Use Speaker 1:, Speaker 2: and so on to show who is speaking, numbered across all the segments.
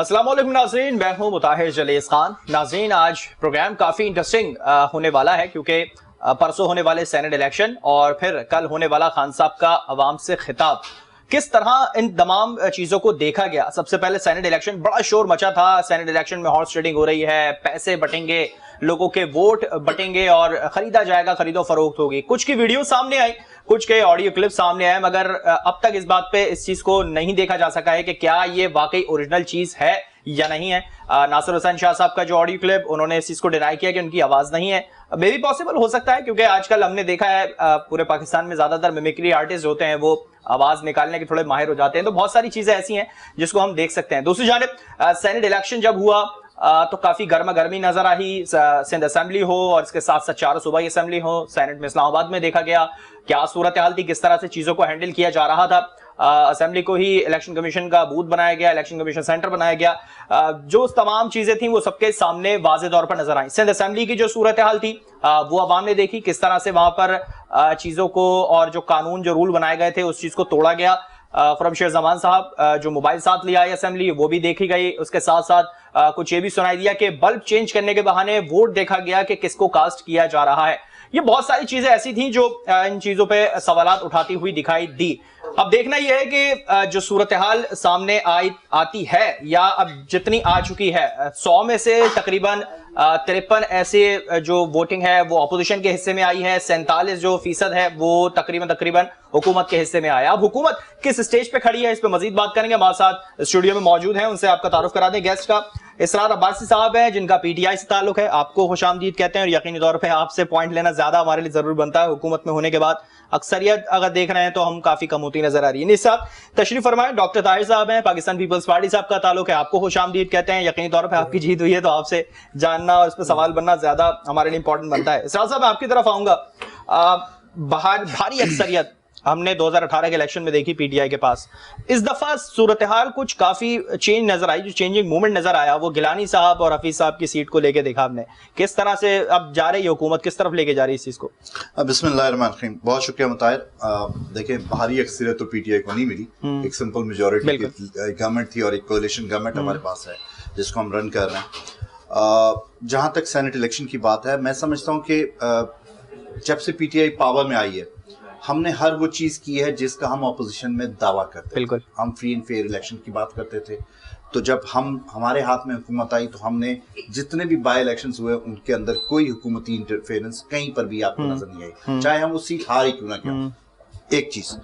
Speaker 1: अस्सलाम वालेकुम नाज़रीन, मैं हूं मुताहिर जलीस खान। नाज़रीन, आज प्रोग्राम काफ़ी इंटरेस्टिंग होने वाला है क्योंकि परसों होने वाले सेनेट इलेक्शन और फिर कल होने वाला खान साहब का अवाम से खिताब, किस तरह इन तमाम चीज़ों को देखा गया। सबसे पहले सेनेट इलेक्शन, बड़ा शोर मचा था। सेनेट इलेक्शन में हॉर्स ट्रेडिंग हो रही है, पैसे बटेंगे, लोगों के वोट बटेंगे और खरीदा जाएगा, खरीदो फरोख्त होगी। कुछ की वीडियो सामने आई, कुछ के ऑडियो क्लिप सामने आए, मगर अब तक इस बात पे इस चीज को नहीं देखा जा सका है कि क्या ये वाकई ओरिजिनल चीज है या नहीं है। नासिर हुसैन शाह साहब का जो ऑडियो क्लिप, उन्होंने इस चीज को डिनाई किया कि उनकी आवाज नहीं है। मे भी पॉसिबल हो सकता है क्योंकि आजकल हमने देखा है पूरे पाकिस्तान में ज्यादातर मिमिक्री आर्टिस्ट होते हैं, वो आवाज निकालने के थोड़े माहिर हो जाते हैं। तो बहुत सारी चीजें ऐसी हैं जिसको हम देख सकते हैं। दूसरी जानिब सेनेट इलेक्शन जब हुआ तो काफी गर्मा गर्मी नजर आई। सिंध असेंबली हो और इसके साथ साथ चारों सूबाई असेंबली हो, सेनेट में इस्लामाबाद में देखा गया क्या सूरत हाल थी, किस तरह से चीजों को हैंडल किया जा रहा था। असेंबली को ही इलेक्शन कमीशन का बूथ बनाया गया, इलेक्शन कमीशन सेंटर बनाया गया। जो तमाम चीजें थी वो सबके सामने वाज़े तौर पर नजर आई। सिंध असेंबली की जो सूरत हाल थी वो अवाम ने देखी, किस तरह से वहां पर चीजों को और जो कानून जो रूल बनाए गए थे उस चीज को तोड़ा गया। फरम शेर जमान साहब जो मोबाइल साथ ले आए असेंबली, वो भी देखी गई। उसके साथ साथ कुछ ये भी सुनाई दिया कि बल्ब चेंज करने के बहाने वोट देखा गया कि किसको कास्ट किया जा रहा है। ये बहुत सारी चीजें ऐसी थी जो इन चीजों पे सवालात उठाती हुई दिखाई दी। अब देखना यह है कि जो सूरत हाल सामने आती है या अब जितनी आ चुकी है, 100 में से तकरीबन 53 ऐसे जो वोटिंग है वो अपोजिशन के हिस्से में आई है, 47 जो फीसद है वो तकरीबन हुकूमत के हिस्से में आया। अब हुकूमत किस स्टेज पे खड़ी है, इस पे मजीद बात करेंगे। हमारे साथ स्टूडियो में मौजूद हैं, उनसे आपका तारुफ करा दें गेस्ट का। इसरार अब्बासी साहब हैं जिनका पीटीआई से ताल्लुक है, आपको खुशामदीद कहते हैं और यकीनी तौर पे आपसे पॉइंट लेना ज्यादा हमारे लिए जरूर बनता है। हुकूमत में होने के बाद अक्सरियत अगर देख रहे हैं तो हम काफी कम होती नजर आ रही है। इस साथ तशरीफ फरमाए डॉक्टर ताहिर साहब हैं, पाकिस्तान पीपल्स पार्टी से आपका ताल्लुक है, आपको खुशामदीद कहते हैं। यकीनी तौर पर आपकी जीत हुई है तो आपसे जानना और इस पर सवाल बनना ज्यादा हमारे लिए इंपॉर्टेंट बनता है। इसरार साहब, आपकी तरफ आऊंगा। भारी अक्सरियत हमने 2018 के इलेक्शन में देखी पीटीआई के पास। इस दफा सूरत हाल कुछ काफी चेंज नजर आई, जो चेंजिंग मूवमेंट नजर आया वो गिलानी साहब और हफीज साहब की सीट को लेके देखा हमने। किस तरह से अब जा रही है हुकूमत, किस तरफ लेके जा रही है इस चीज को?
Speaker 2: बिस्मिल्लाहिर्रहमानिर्रहीम, बहुत शुक्रिया मुताहिर। देखिए, भारी अक्सरियत तो पीटीआई को नहीं मिली, एक सिंपल मेजोरिटी की गवर्नमेंट थी और एक कोalition गवर्नमेंट हमारे पास है जिसको हम रन कर रहे हैं। जहां तक सेनेट इलेक्शन की बात है, मैं समझता हूँ कि जब से पीटीआई पावर में आई है हमने हर वो चीज की है जिसका हम ऑपोजिशन में दावा करते थे।
Speaker 1: बिल्कुल, हम
Speaker 2: फ्री एंड फेयर इलेक्शन की बात करते थे। तो जब हमारे हाथ में हुकूमत आई तो हमने जितने भी बाई इलेक्शंस हुए उनके अंदर कोई हुकूमती इंटरफेरेंस कहीं पर भी आपको नजर नहीं आई, चाहे हम वो सीट हार ही क्यों ना क्यों। एक चीज,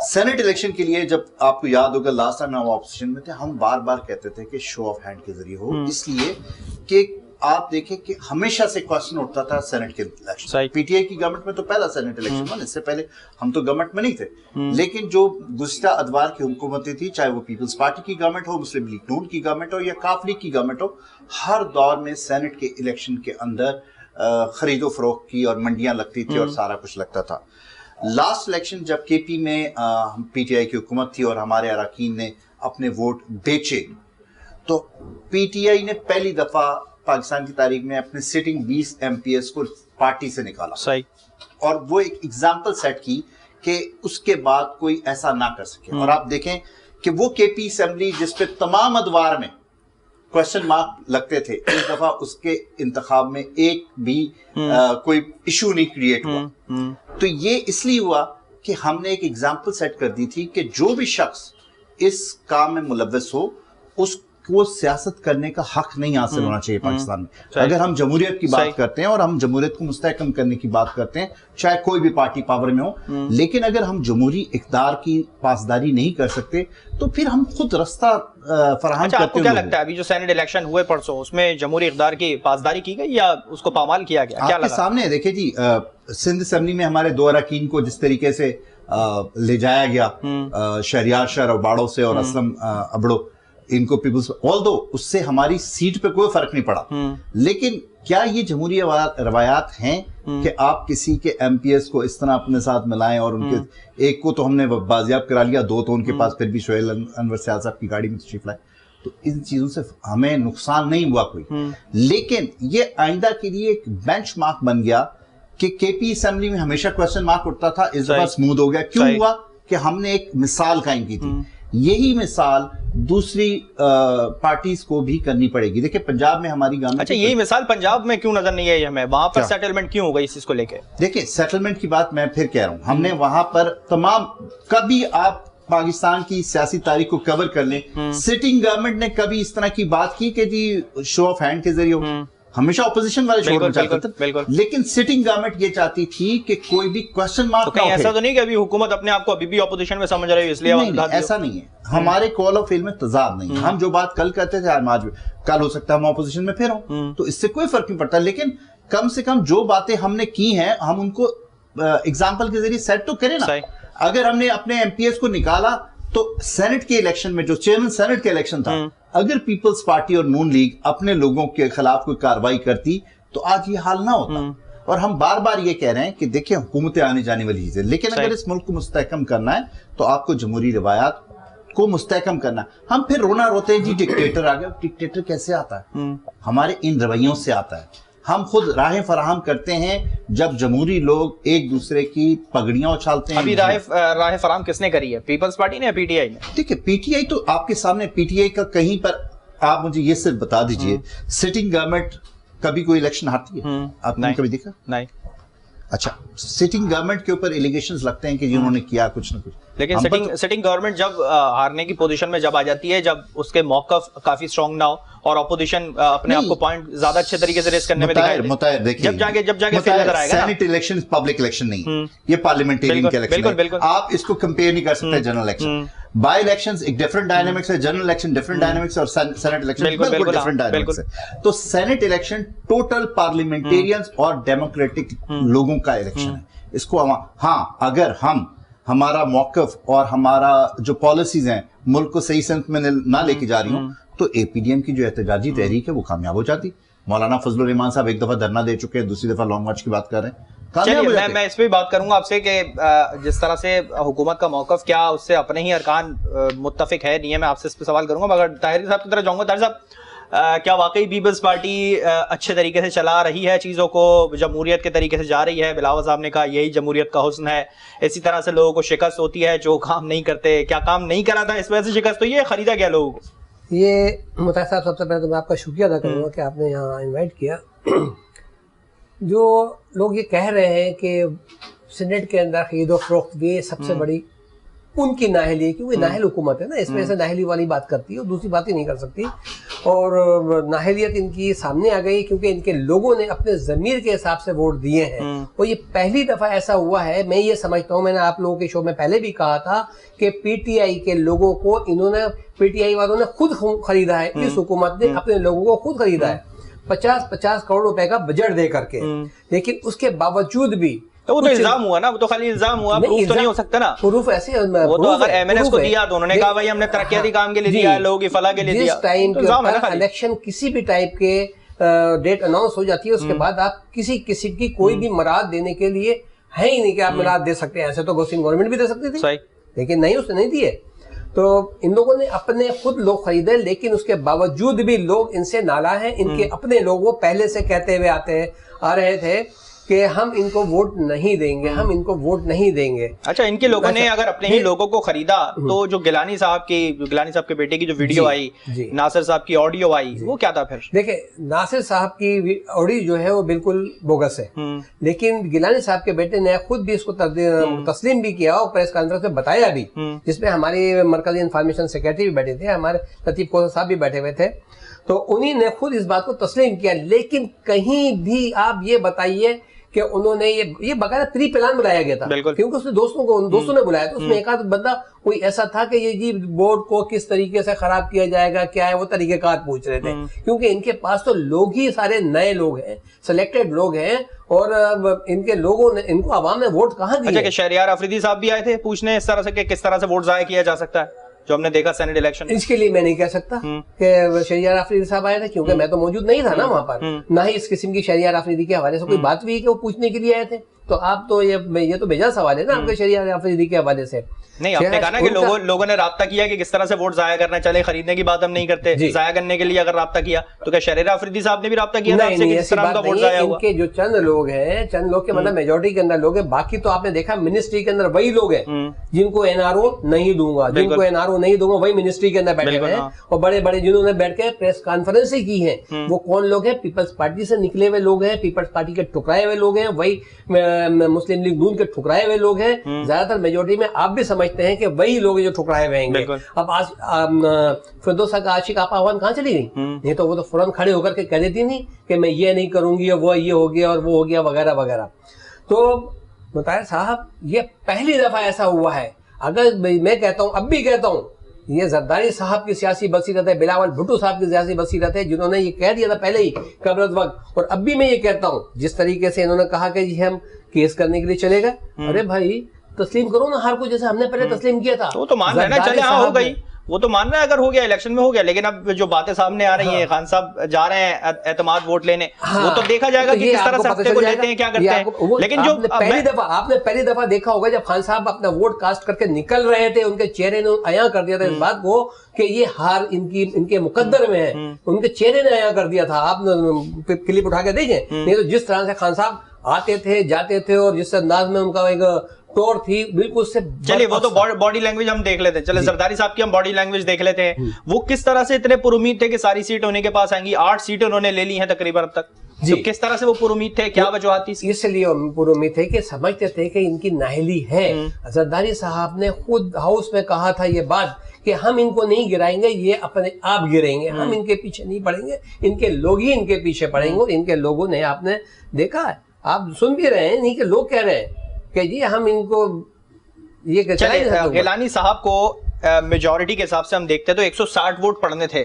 Speaker 2: सेनेट इलेक्शन के लिए जब आपको याद होगा लास्ट टाइम हम ऑपोजिशन में थे, हम बार बार कहते थे कि शो ऑफ हैंड के जरिए हो, इसलिए कि आप देखें कि हमेशा से क्वेश्चन उठता था सेनेट के इलेक्शन। पीटीआई की गवर्नमेंट में तो पहला सेनेट इलेक्शन हुआ, इससे पहले हम तो गवर्नमेंट में नहीं थे। लेकिन जो गुज़िश्ता अदवार की हुकूमतें थी, चाहे वो पीपल्स पार्टी की गवर्नमेंट हो, मुस्लिम लीग नून की गवर्नमेंट हो या काफ लीग की गवर्नमेंट हो, हर दौर में सेनेट के इलेक्शन के अंदर खरीदो फरोख्त की और मंडियां लगती थी और सारा कुछ लगता था। लास्ट इलेक्शन जब केपी में पीटीआई की हुकूमत थी और हमारे अरकान ने अपने वोट बेचे, तो पीटीआई ने पहली दफा पाकिस्तान की तारीख में अपने सिटिंग 20 एमपीएस को पार्टी से निकाला।
Speaker 1: सही। और
Speaker 2: वो एक एग्जाम्पल सेट की कि उसके बाद कोई ऐसा ना कर सके। और आप देखें कि वो केपी असेंबली जिसपे तमाम अदवार में क्वेश्चन मार्क लगते थे, इस दफा उसके इंतखाब में एक भी कोई इशू नहीं क्रिएट हुआ। तो ये इसलिए हुआ कि हमने एक एग्जाम्पल सेट कर दी थी कि जो भी शख्स इस काम में मुलव्वस हो उसको सियासत करने का हक नहीं हासिल होना चाहिए पाकिस्तान में। अगर हम जमहूरियत की बात करते हैं और हम जमहूरियत को मुस्तहकम करने की बात करते हैं, चाहे कोई भी पार्टी पावर में हो, लेकिन अगर हम जमहूरी इक़्तिदार की पासदारी नहीं कर सकते तो फिर हम खुद रास्ता फराहम करते हैं।
Speaker 1: आपको क्या लगता है अभी जो सेनेट इलेक्शन हुए परसों, उसमें जमहूरी इक़्तिदार की पासदारी की गई या उसको पामाल किया गया? क्या
Speaker 2: आपके सामने देखिए जी, सिंध असेंबली में हमारे 2 अरकान को जिस तरीके से ले जाया गया शहरियार शहर और बाड़ों से और असलम अबड़ो, इनको पीपल्स, ऑल्दो उससे हमारी सीट पे कोई फर्क नहीं पड़ा, लेकिन क्या ये जमहूरी रवायात हैं कि आप किसी के एमपीएस को इस तरह अपने साथ मिलाएं और उनके एक को तो हमने बाजियाब करा लिया, 2 तो उनके पास फिर भी शोहेल अनवर सियाल साहब की गाड़ी में तशरीफ लाए। तो इन चीजों से हमें नुकसान नहीं हुआ कोई, लेकिन ये आइंदा के लिए एक बेंचमार्क बन गया कि केपी असेंबली में हमेशा क्वेश्चन मार्क उठता था, इस दफा स्मूथ हो गया। क्यों हुआ? कि हमने एक मिसाल कायम की थी। यही मिसाल दूसरी पार्टीज को भी करनी पड़ेगी। देखिए पंजाब में हमारी गवर्नमेंट,
Speaker 1: अच्छा यही मिसाल पंजाब में क्यों नजर नहीं आई हमें, वहां पर सेटलमेंट क्यों हो गई इस चीज को लेके?
Speaker 2: देखिए सेटलमेंट की बात मैं फिर कह रहा हूं, हमने वहां पर तमाम, कभी आप पाकिस्तान की सियासी तारीख को कवर कर लें, सिटिंग गवर्नमेंट ने कभी इस तरह की बात की कि जी शो ऑफ हैंड के जरिए हो, हमेशा ऑपोजिशन वाले शोर मचाते थे, लेकिन सिटिंग गवर्नमेंट ये चाहती थी कि कोई भी क्वेश्चन मार्क
Speaker 1: तो कहीं ऐसा तो नहीं कि अभी हुकूमत अपने आप को अभी भी ऑपोजिशन में समझ रही है इसलिए
Speaker 2: नहीं, ऐसा नहीं है, हमारे कॉल ऑफ फेल में तजाद नहीं है। हम जो बात कल करते थे आज कल हो सकता है हम ऑपोजिशन में फिर हों, तो इससे कोई फर्क नहीं पड़ता, लेकिन कम से कम जो बातें हमने की हैं हम उनको एग्जाम्पल के जरिए सेट तो करें ना। अगर हमने अपने एमपीएस को निकाला तो सेनेट के इलेक्शन में जो चेयरमैन सेनेट का इलेक्शन था, अगर पीपल्स पार्टी और नून लीग अपने लोगों के खिलाफ कोई कार्रवाई करती तो आज ये हाल ना होता। और हम बार बार ये कह रहे हैं कि देखिए हुकूमतें आने जाने वाली चीजें, लेकिन अगर इस मुल्क को मुस्तहकम करना है तो आपको जमहूरी रवायात को मुस्तहकम करना है। हम फिर रोना रोते हैं जी डिक्टेटर आ गया, डिक्टेटर कैसे आता है? हमारे इन रवैयों से आता है। हम खुद राहें फराहम करते हैं जब जमहूरी लोग एक दूसरे की पगड़ियां उछालते हैं।
Speaker 1: अभी राहें फराहम किसने करी है, पीपल्स पार्टी ने या पीटीआई ने?
Speaker 2: देखिए पीटीआई तो आपके सामने, पीटीआई का कहीं पर आप मुझे ये सिर्फ बता दीजिए सिटिंग गवर्नमेंट कभी कोई इलेक्शन हारती है? आपने कभी देखा?
Speaker 1: नहीं।
Speaker 2: अच्छा, सिटिंग गवर्नमेंट के ऊपर एलिगेशंस लगते हैं कि जिन्होंने किया कुछ ना कुछ,
Speaker 1: लेकिन सिटिंग गवर्नमेंट जब हारने की पोजीशन में जब आ जाती है, जब उसके मौकफ काफी स्ट्रांग ना हो और ऑपोजिशन अपने आप को पॉइंट ज्यादा अच्छे तरीके से रेस करने में दिखाई दे,
Speaker 2: देखिए
Speaker 1: जब जाके फेल नजर आएगा।
Speaker 2: सेनेट इलेक्शन पब्लिक इलेक्शन नहीं, ये पार्लियामेंटेरियन के इलेक्शन है, आप इसको कंपेयर नहीं कर सकते जनरल इलेक्शन। बाय इलेक्शंस एक डिफरेंट डायनामिक्स है, जनरल इलेक्शन डिफरेंट डायनामिक्स और सेनेट इलेक्शन बिल्कुल डिफरेंट डायनामिक्स है। तो सेनेट इलेक्शन टोटल पार्लियामेंटेरियंस और डेमोक्रेटिक लोगों का इलेक्शन है। इसको हाँ, अगर हम हमारा मौकफ और हमारा जो पॉलिसीज हैं मुल्क को सही संत में ना लेके जा रही हूं तो एपीडीएम की जो एहतजाजी तहरीक है वो कामयाब हो जाती। मौलाना फजलुर रहमान साहब एक दफा धरना दे चुके हैं, दूसरी दफा लॉन्ग मार्च की बात कर रहे हैं।
Speaker 1: चलिए मैं इस पे बात करूंगा आपसे कि जिस तरह से हुकूमत का मौकफ, क्या उससे अपने ही अरकान मुत्तफिक है नहीं है, मैं आपसे इस पे सवाल करूंगा। मगर ताहिर साहब की तरफ जाऊंगा। ताहिर साहब, क्या वाकई पीपल्स पार्टी अच्छे तरीके से चला रही है चीज़ों को, जमहूरियत के तरीके से जा रही है? बिलावल साहब ने कहा यही जमहूरियत का हुस्न है। इसी तरह से लोगों को शिकस्त होती है जो काम नहीं करते। क्या काम नहीं करा था इस वजह से शिकस्त हुई है, खरीदा गया लोगों को?
Speaker 3: ये मुताहिर साहब, सबसे पहले तो मैं आपका शुक्रिया अदा करूँगा कि आपने यहाँ इन्वाइट किया। जो लोग ये कह रहे हैं कि सेनेट के अंदर खरीद और फरोख्त, ये सबसे बड़ी उनकी नाहली है, क्योंकि नाहल हुकूमत है ना, इस वजह से नाहली वाली बात करती है और दूसरी बात ही नहीं कर सकती। और नाहलियत इनकी सामने आ गई क्योंकि इनके लोगों ने अपने ज़मीर के हिसाब से वोट दिए हैं। और ये पहली दफ़ा ऐसा हुआ है, मैं ये समझता हूँ, मैंने आप लोगों के शो में पहले भी कहा था कि पीटीआई के लोगों को इन्होंने, पीटीआई वालों ने खुद खरीदा है, इस हुकूमत ने अपने लोगों को खुद खरीदा है 50-50 करोड़ रुपए का बजट दे करके। लेकिन उसके बावजूद भी
Speaker 1: तो वो तो इल्जाम हुआ ना, वो तो खाली इल्जाम हुआ, प्रूफ तो नहीं हो सकता ना।
Speaker 3: प्रूफ ऐसे
Speaker 1: वो तो अगर एमएनएस को दिया तो उन्होंने कहा भाई हमने तरक्याती काम के लिए दिया है, लोगों की फलाह के लिए दिया।
Speaker 3: जिस टाइम के इलेक्शन किसी भी टाइप के डेट अनाउंस हो जाती है, उसके बाद आप किसी की कोई भी मराद देने के लिए है ही नहीं कि आप मराद दे सकते हैं। ऐसे तो गवर्नमेंट गवर्नमेंट भी दे सकती थी, लेकिन नहीं, उसने नहीं दिए। तो इन लोगों ने अपने खुद लोग खरीदे, लेकिन उसके बावजूद भी लोग इनसे नाला हैं। इनके अपने लोग वो पहले से कहते हुए आ रहे थे कि हम इनको वोट नहीं देंगे, हम इनको वोट नहीं देंगे।
Speaker 1: अच्छा, इनके लोगों ने अगर अपने ही लोगों को खरीदा तो जो गिलानी साहब के बेटे की जो वीडियो आई, नासिर साहब की ऑडियो आई, वो क्या था फिर?
Speaker 3: देखिए, नासिर साहब की ऑडियो जो है वो बिल्कुल बोगस है, लेकिन गिलानी साहब के बेटे ने खुद भी इसको तस्लीम भी किया और प्रेस कॉन्फ्रेंस में बताया भी, जिसमें हमारी मरकजी इंफॉर्मेशन सेक्रेटरी भी बैठे थे, हमारे लतीफ कोसर साहब भी बैठे हुए थे। तो उन्हीं ने खुद इस बात को तस्लीम किया। लेकिन कहीं भी आप ये बताइए कि उन्होंने ये बकायदा प्री प्लान बुलाया गया था, क्योंकि उसने दोस्तों ने बुलाया था। उसमें एक आध बंदा कोई ऐसा था कि ये जी बोर्ड को किस तरीके से खराब किया जाएगा, क्या है वो तरीकेकार पूछ रहे थे, क्योंकि इनके पास तो लोग ही सारे नए लोग हैं, सिलेक्टेड लोग हैं, और इनके लोगों ने, इनको आवाम ने वोट कहाँ दिए।
Speaker 1: अच्छा, शहरियार अफरीदी साहब भी आए थे पूछने इस तरह से कि किस तरह से वोट जाया किया जा सकता है, जो हमने देखा सेनेट इलेक्शन?
Speaker 3: इसके लिए मैं नहीं कह सकता कि शहरियार अफरीदी साहब आए थे, क्योंकि मैं तो मौजूद नहीं था ना वहां पर, ना ही इस किस्म की शहरियार अफरीदी के हवाले से कोई बात हुई कि वो पूछने के लिए आए थे। तो आप तो ये तो बेजा सवाल है ना आपके शरिया अफरीदी के हवाले से।
Speaker 1: नहीं, आपने कहा ना कि लोगों ने राब्ता किया कि किस तरह से वोट जाया करना, चले खरीदने की बात हम नहीं करते, जाया करने के लिए अगर राब्ता किया तो क्या शरीरा अफरीदी साहब ने भी राब्ता किया था आपसे कि किस तरह उनका वोट जाया हुआ?
Speaker 3: इनके जो चंद लोग के मतलब मेजोरिटी के अंदर लोग हैं, बाकी तो आपने देखा मिनिस्ट्री के अंदर वही लोग हैं जिनको एनआरओ नहीं दूंगा, वही मिनिस्ट्री के अंदर बैठे हुए हैं। और बड़े बड़े जिन्होंने बैठ के प्रेस कॉन्फ्रेंस की है वो कौन लोग हैं? पीपल्स पार्टी से निकले हुए लोग हैं, पीपल्स पार्टी के ठुकराए हुए लोग हैं, वही मुस्लिम लीग नून के ठुकराए हुए लोग हैं। ज्यादातर मेजोरिटी में आप भी समझते हैं कि वही लोग जो ठुकराए हुए हैं। अब आज फिरदौसा का आशिक आपा अवान कहाँ चली गई? नहीं तो वो तो फौरन खड़े होकर के कह देती नहीं कि मैं ये नहीं करूंगी, वो ये हो गया और वो हो गया वगैरह वगैरह। तो मुताहिर साहब ये पहली दफा ऐसा हुआ है। अगर मैं कहता हूँ, अब भी कहता हूँ, ये जरदारी साहब की सियासी बसीरत है, बिलावल भुट्टो साहब की सियासी बसीरत है, जिन्होंने ये कह दिया था पहले ही कबरत वक्त। और अब भी मैं ये कहता हूँ, जिस तरीके से इन्होंने कहा कि जी हम केस करने के लिए चले गए, अरे भाई तस्लीम करो ना हार को, जैसे हमने पहले तस्लीम किया था।
Speaker 1: वो तो मान रहे हैं ना, चले हाँ हो गई, वो तो मान रहा है अगर हो गया, इलेक्शन में हो गया। लेकिन अब जो बातें सामने आ रही हैं, खान साहब जा रहे हैं एतमाद वोट लेने, वो तो देखा जाएगा कि किस तरह से हफ्ते को लेते हैं, क्या करते हैं। लेकिन जो आपने पहली दफा देखा होगा जब खान साहब अपना वोट कास्ट करके निकल रहे थे, उनके चेहरे ने अया कर दिया था इस बात को कि ये हार इनके मुकद्दर में है, उनके चेहरे ने अया कर दिया था। आप क्लिप उठा के देखें, नहीं तो जिस तरह से खान साहब आते थे जाते थे और जिस अंदाज में उनका एक तौर थी, बिल्कुल से। चलिए वो तो बॉडी लैंग्वेज हम देख लेते हैं, चले जरदारी साहब की हम बॉडी लैंग्वेज देख लेते हैं। वो किस तरह से इतने पुरुमीद थे कि सारी सीट उन्हीं के पास आएंगी, 8 सीटें उन्होंने ले ली हैं तकरीबन अब तक। तो किस तरह से वो पुरुमीद थे, क्या वजह थी?
Speaker 3: इसलिए पुरुमीद थे कि समझते थे कि इनकी नाहली है। जरदारी साहब ने खुद हाउस में कहा था ये बात कि हम इनको नहीं गिराएंगे, ये अपने आप गिरेंगे, हम इनके पीछे नहीं पड़ेंगे, इनके लोग ही इनके पीछे पड़ेंगे। और इनके लोगों ने, आपने देखा है, आप सुन भी रहे हैं, नहीं कि लोग कह रहे हैं कि जी हम इनको ये गिलानी
Speaker 1: साहब को मेजॉरिटी के हिसाब से हम देखते हैं तो 160 वोट पड़ने थे,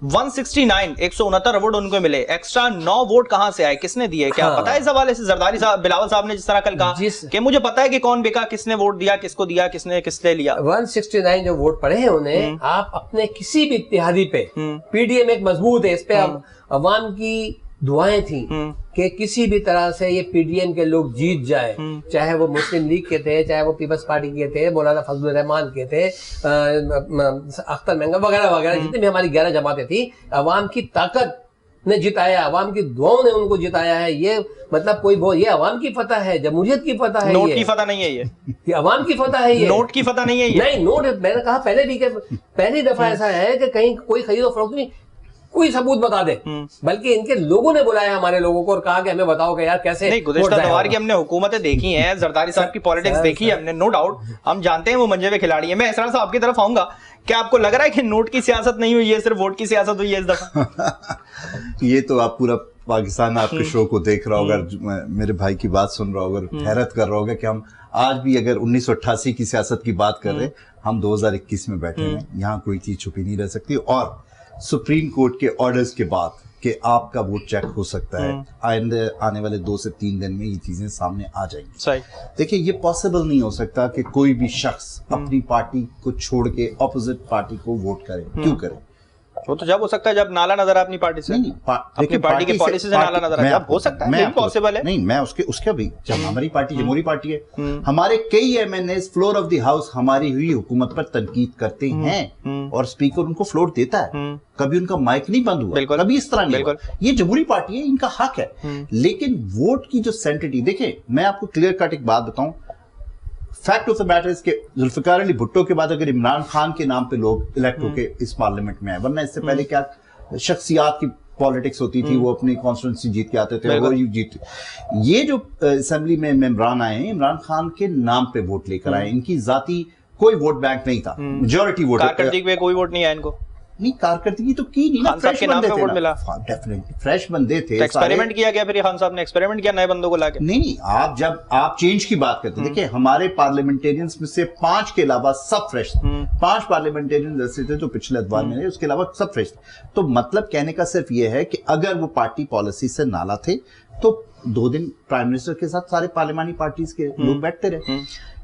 Speaker 1: 169 वोट उनको मिले। एक्स्ट्रा 9 वोट कहां से आए, किसने दिए, क्या पता है इस हवाले से? जरदारी साहब, बिलावल साहब ने जिस तरह कल कहा कि मुझे पता है कि कौन बिका, किसने वोट दिया, किसको दिया, किसने लिया।
Speaker 3: 169 जो वोट पड़े हैं उन्हें, आप अपने किसी भी इत्तेहादी पे, पीडीएम एक मजबूत है, इस पे अवाम की दुआएं थी कि किसी भी तरह से ये पीडीएम के लोग जीत जाए, चाहे वो मुस्लिम लीग के थे, चाहे वो पीपल्स पार्टी के थे, मौलाना फजलुर रहमान के थे, अख्तर महंगा वगैरह वगैरह, जितनी भी हमारी 11 जमातें थी, अवाम की ताकत ने जिताया, अवाम की दुआओं ने उनको जिताया है। ये मतलब ये अवाम की फतह है, जमहूरियत की फतह है,
Speaker 1: नोट की फतह नहीं है ये
Speaker 3: अवाम की फतह है, ये
Speaker 1: नोट की फतह नहीं है ये।
Speaker 3: नहीं, नोट मैंने कहा पहले भी, पहली दफा ऐसा है कि कहीं कोई खरीदो फरोख्त नहीं, कोई सबूत बता दे, बल्कि इनके लोगों ने बुलाया हमारे लोगों को और कहा कि हमें बताओ कि यार कैसे।
Speaker 1: नहीं, गुज़िश्ता दौर की हमने हुकूमतें देखी हैं, जरदारी साहब की पॉलिटिक्स देखी है हमने, नो डाउट, हम जानते हैं वो मंजे हुए खिलाड़ी है। मैं इसरार साहब की तरफ आऊंगा, क्या आपको लग रहा है कि नोट की सियासत नहीं हुई है, सिर्फ वोट की सियासत हुई है इस दफा?
Speaker 2: ये तो आप पूरा पाकिस्तान आपके शो को देख रहा होगा, मेरे भाई की बात सुन रहा होगा, हैरत कर रहा होगा कि हम आज भी अगर 1988 की सियासत की बात कर रहे हैं, हम 2021 में बैठे हैं, यहाँ कोई चीज छुपी नहीं रह सकती। और सुप्रीम कोर्ट के ऑर्डर्स के बाद कि आपका वोट चेक हो सकता है, आने वाले 2 से 3 दिन में ये चीजें सामने आ जाएंगी। देखिए, ये पॉसिबल नहीं हो सकता कि कोई भी शख्स अपनी पार्टी को छोड़ के ऑपोजिट पार्टी को वोट करे। क्यों करे?
Speaker 1: वो तो जब हो सकता है जब नाला नजर अपनी पार्टी से, अपनी पार्टी की पॉलिसी से नाला नजर आए, हो सकता है, पॉसिबल है।
Speaker 2: नहीं, मैं उसके भी, जब हमारी पार्टी जमहूरी पार्टी है, हमारे कई MNA floor of the house हमारी हुई हुकूमत पर तनकीद करते हैं और स्पीकर उनको फ्लोर देता है, कभी उनका माइक नहीं बंद हुआ, कभी इस तरह नहीं हुआ। ये जमहूरी पार्टी है, इनका हक है। लेकिन वोट की जो सेंसिटिविटी, देखिए मैं आपको क्लियर कट एक बात बताऊं, fact of the matter is के जुल्फिकार अली भुट्टो के बाद अगर इमरान खान के नाम पे लोग इलेक्ट होके इस पार्लियामेंट में आए, वरना इससे पहले क्या शख्सियात की पॉलिटिक्स होती थी, वो अपनी कॉन्स्टिट्यूंसी जीत के आते थे, वो जीत। ये जो असेंबली में मेंबरान आए हैं, इमरान खान के नाम पे वोट लेकर आए, इनकी जाती कोई वोट बैंक नहीं था, मेजॉरिटी वोट,
Speaker 1: कारकर्दगी पे कोई वोट नहीं आया इनको।
Speaker 2: नहीं, कारकर्दगी तो की नहीं ना, फ्रेश बंदे थे ना, डेफिनेटली फ्रेश बंदे थे।
Speaker 1: एक्सपेरिमेंट किया गया, फिर खान साहब ने एक्सपेरिमेंट किया नए बंदों को लाके।
Speaker 2: नहीं, आप जब आप चेंज की बात करते, देखिए हमारे पार्लियामेंटेरियंस में से 5 के अलावा सब फ्रेश थे। 5 पार्लियामेंटेरियंस ऐसे थे जो पिछले अदवार में, उसके अलावा सब फ्रेश थे। तो मतलब कहने का सिर्फ ये है कि अगर वो पार्टी पॉलिसी से नाला थे तो 2 दिन प्राइम मिनिस्टर के साथ सारे पार्लियामानी पार्टीज के लोग बैठते रहे।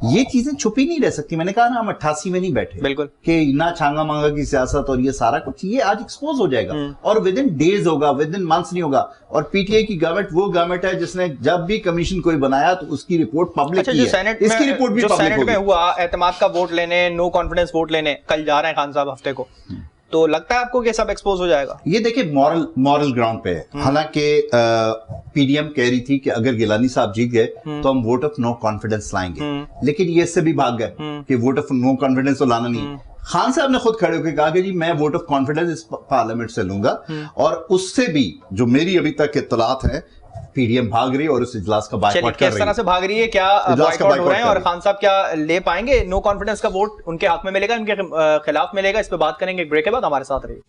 Speaker 2: ये चीजें छुपी नहीं रह सकती। मैंने कहा ना, हम 88 में नहीं बैठे
Speaker 1: बिल्कुल
Speaker 2: कि ना छांगा मांगा की सियासत और ये सारा कुछ, ये आज एक्सपोज हो जाएगा और विद इन डेज होगा, विद इन मंथ्स नहीं होगा। और पीटीआई की गवर्नमेंट वो गवर्नमेंट है जिसने जब भी कमीशन कोई बनाया तो उसकी रिपोर्ट पब्लिक की है, इसकी रिपोर्ट भी पब्लिक
Speaker 1: में हुआ एतमाद का वोट लेने, नो कॉन्फिडेंस वोट लेने, कल जा रहे हैं खान साहब हफ्ते को, तो लगता है आपको कि सब एक्सपोज हो जाएगा?
Speaker 2: ये देखिए मॉरल ग्राउंड पे है। हालांकि पीडीएम कह रही थी कि अगर गिलानी साहब जीत गए तो हम वोट ऑफ नो कॉन्फिडेंस लाएंगे, लेकिन ये इससे भी भाग गए कि वोट ऑफ नो कॉन्फिडेंस तो लाना नहीं है। खान साहब ने खुद खड़े होकर कहा कि जी मैं वोट ऑफ कॉन्फिडेंस इस पार्लियामेंट से लूंगा, और उससे भी जो मेरी अभी तक इत्तलात है, पीडीएम भाग रही है और उस इजलास का बायकॉट कर रही है।
Speaker 1: किस तरह से भाग रही है, क्या बायकॉट हो रहे हैं और खान साहब क्या ले पाएंगे? नो कॉन्फिडेंस का वोट उनके हक में मिलेगा, उनके खिलाफ मिलेगा? इस पे बात करेंगे एक ब्रेक के बाद। हमारे साथ रहिए।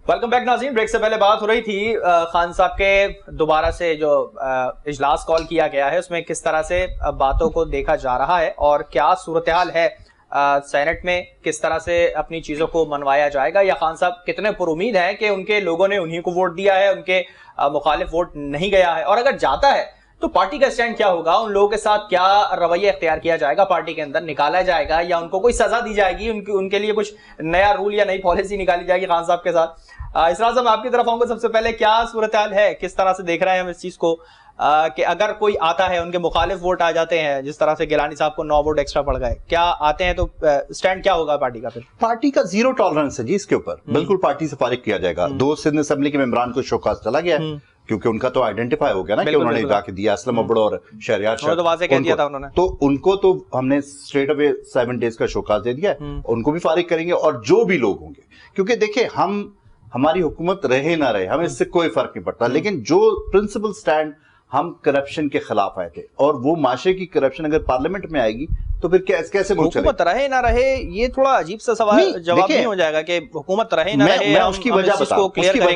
Speaker 1: वेलकम बैक नाज़रीन। ब्रेक से पहले बात हो रही थी खान साहब के दोबारा से जो इजलास कॉल किया गया है उसमें किस तरह से बातों को देखा जा रहा है और क्या सूरत हाल है सेनेट में, किस तरह से अपनी चीजों को मनवाया जाएगा, या खान साहब कितने पुरुमीद हैं कि उनके लोगों ने उन्हीं को वोट दिया है, उनके मुखालिफ वोट नहीं गया है, और अगर जाता है तो पार्टी का स्टैंड क्या होगा, उन लोगों के साथ क्या रवैया इख्तियार किया जाएगा, पार्टी के अंदर निकाला जाएगा या उनको कोई सजा दी जाएगी, उनके लिए कुछ नया रूल या नई पॉलिसी निकाली जाएगी खान साहब के साथ। इसराज साहब, आपकी तरफ आऊंगा। सबसे पहले क्या सूरत हाल है, किस तरह से देख रहे हैं हम इस चीज को कि अगर कोई आता है, उनके मुखालिफ वोट आ जाते हैं, जिस तरह से गिलानी साहब को 9 वोट एक्स्ट्रा पड़ गए, क्या आते हैं तो स्टैंड क्या होगा पार्टी का? फिर पार्टी
Speaker 2: का जीरो टॉलरेंस है जी इसके ऊपर, बिल्कुल पार्टी से फारिग किया जाएगा। 2 सिंध असेंबली के मेंबरान को शोकाज चला गया क्योंकि उनका तो आइडेंटिफाई हो गया ना कि उन्होंने जाके दिया असलम अब्बड़ और शहरियार शाह,
Speaker 1: तो वाज़ेह कह दिया था उन्होंने,
Speaker 2: तो उनको तो हमने स्ट्रेट अवे 7 डेज का शोकाज दे दिया है, उनको भी फारिग करेंगे और जो भी लोग होंगे, क्योंकि देखिए हमारी हुकूमत रहे ना रहे हमें इससे कोई फर्क नहीं पड़ता, लेकिन जो प्रिंसिपल स्टैंड हम करप्शन के खिलाफ आए थे, और वो माशरे की करप्शन अगर पार्लियामेंट में आएगी तो फिर कैसे मुल्क चलेगा?
Speaker 1: हुकूमत रहे ना रहे, ये थोड़ा अजीब सा सवाल जवाब नहीं हो जाएगा कि हुकूमत रहे ना रहे?
Speaker 2: मैं उसकी वजह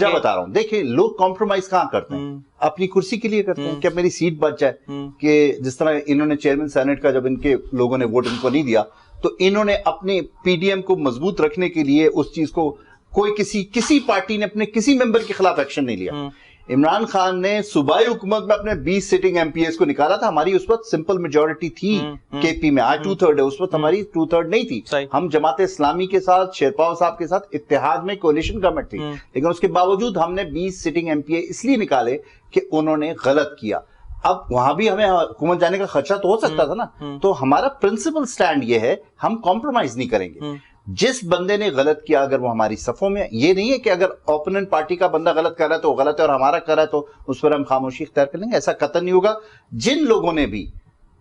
Speaker 2: बता रहा हूँ। देखिए, लोग कॉम्प्रोमाइज कहाँ करते हैं? अपनी कुर्सी के लिए करते हैं कि मेरी सीट बच जाए। कि जिस तरह इन्होंने चेयरमैन सेनेट का, जब इनके लोगों ने वोट इनको नहीं दिया तो इन्होंने अपने पीडीएम को मजबूत रखने के लिए उस चीज को, कोई किसी पार्टी ने अपने किसी मेंबर के खिलाफ एक्शन नहीं लिया। इमरान खान ने सूबाई हुकूमत में अपने 20 सिटिंग एमपीएस को निकाला था। हमारी उस वक्त सिंपल मेजोरिटी थी केपी में, आज 2/3 है, उस वक्त हमारी 2/3 नहीं थी। हम जमात इस्लामी के साथ, शेरपाव साहब के साथ इत्तेहाद में कोalition गवर्नमेंट थी, लेकिन उसके बावजूद हमने 20 सिटिंग एमपीए इसलिए निकाले कि उन्होंने गलत किया। अब वहां भी हमें हुकूमत जाने का खर्चा तो हो सकता था ना। तो हमारा प्रिंसिपल स्टैंड ये है, हम कॉम्प्रोमाइज नहीं करेंगे। जिस बंदे ने गलत किया, अगर वो हमारी सफों में, ये नहीं है कि अगर ओपोनेंट पार्टी का बंदा गलत कर रहा है तो वो गलत है और हमारा कर रहा है तो उस पर हम खामोशी इख्तियार कर लेंगे, ऐसा कतई नहीं होगा। जिन लोगों ने भी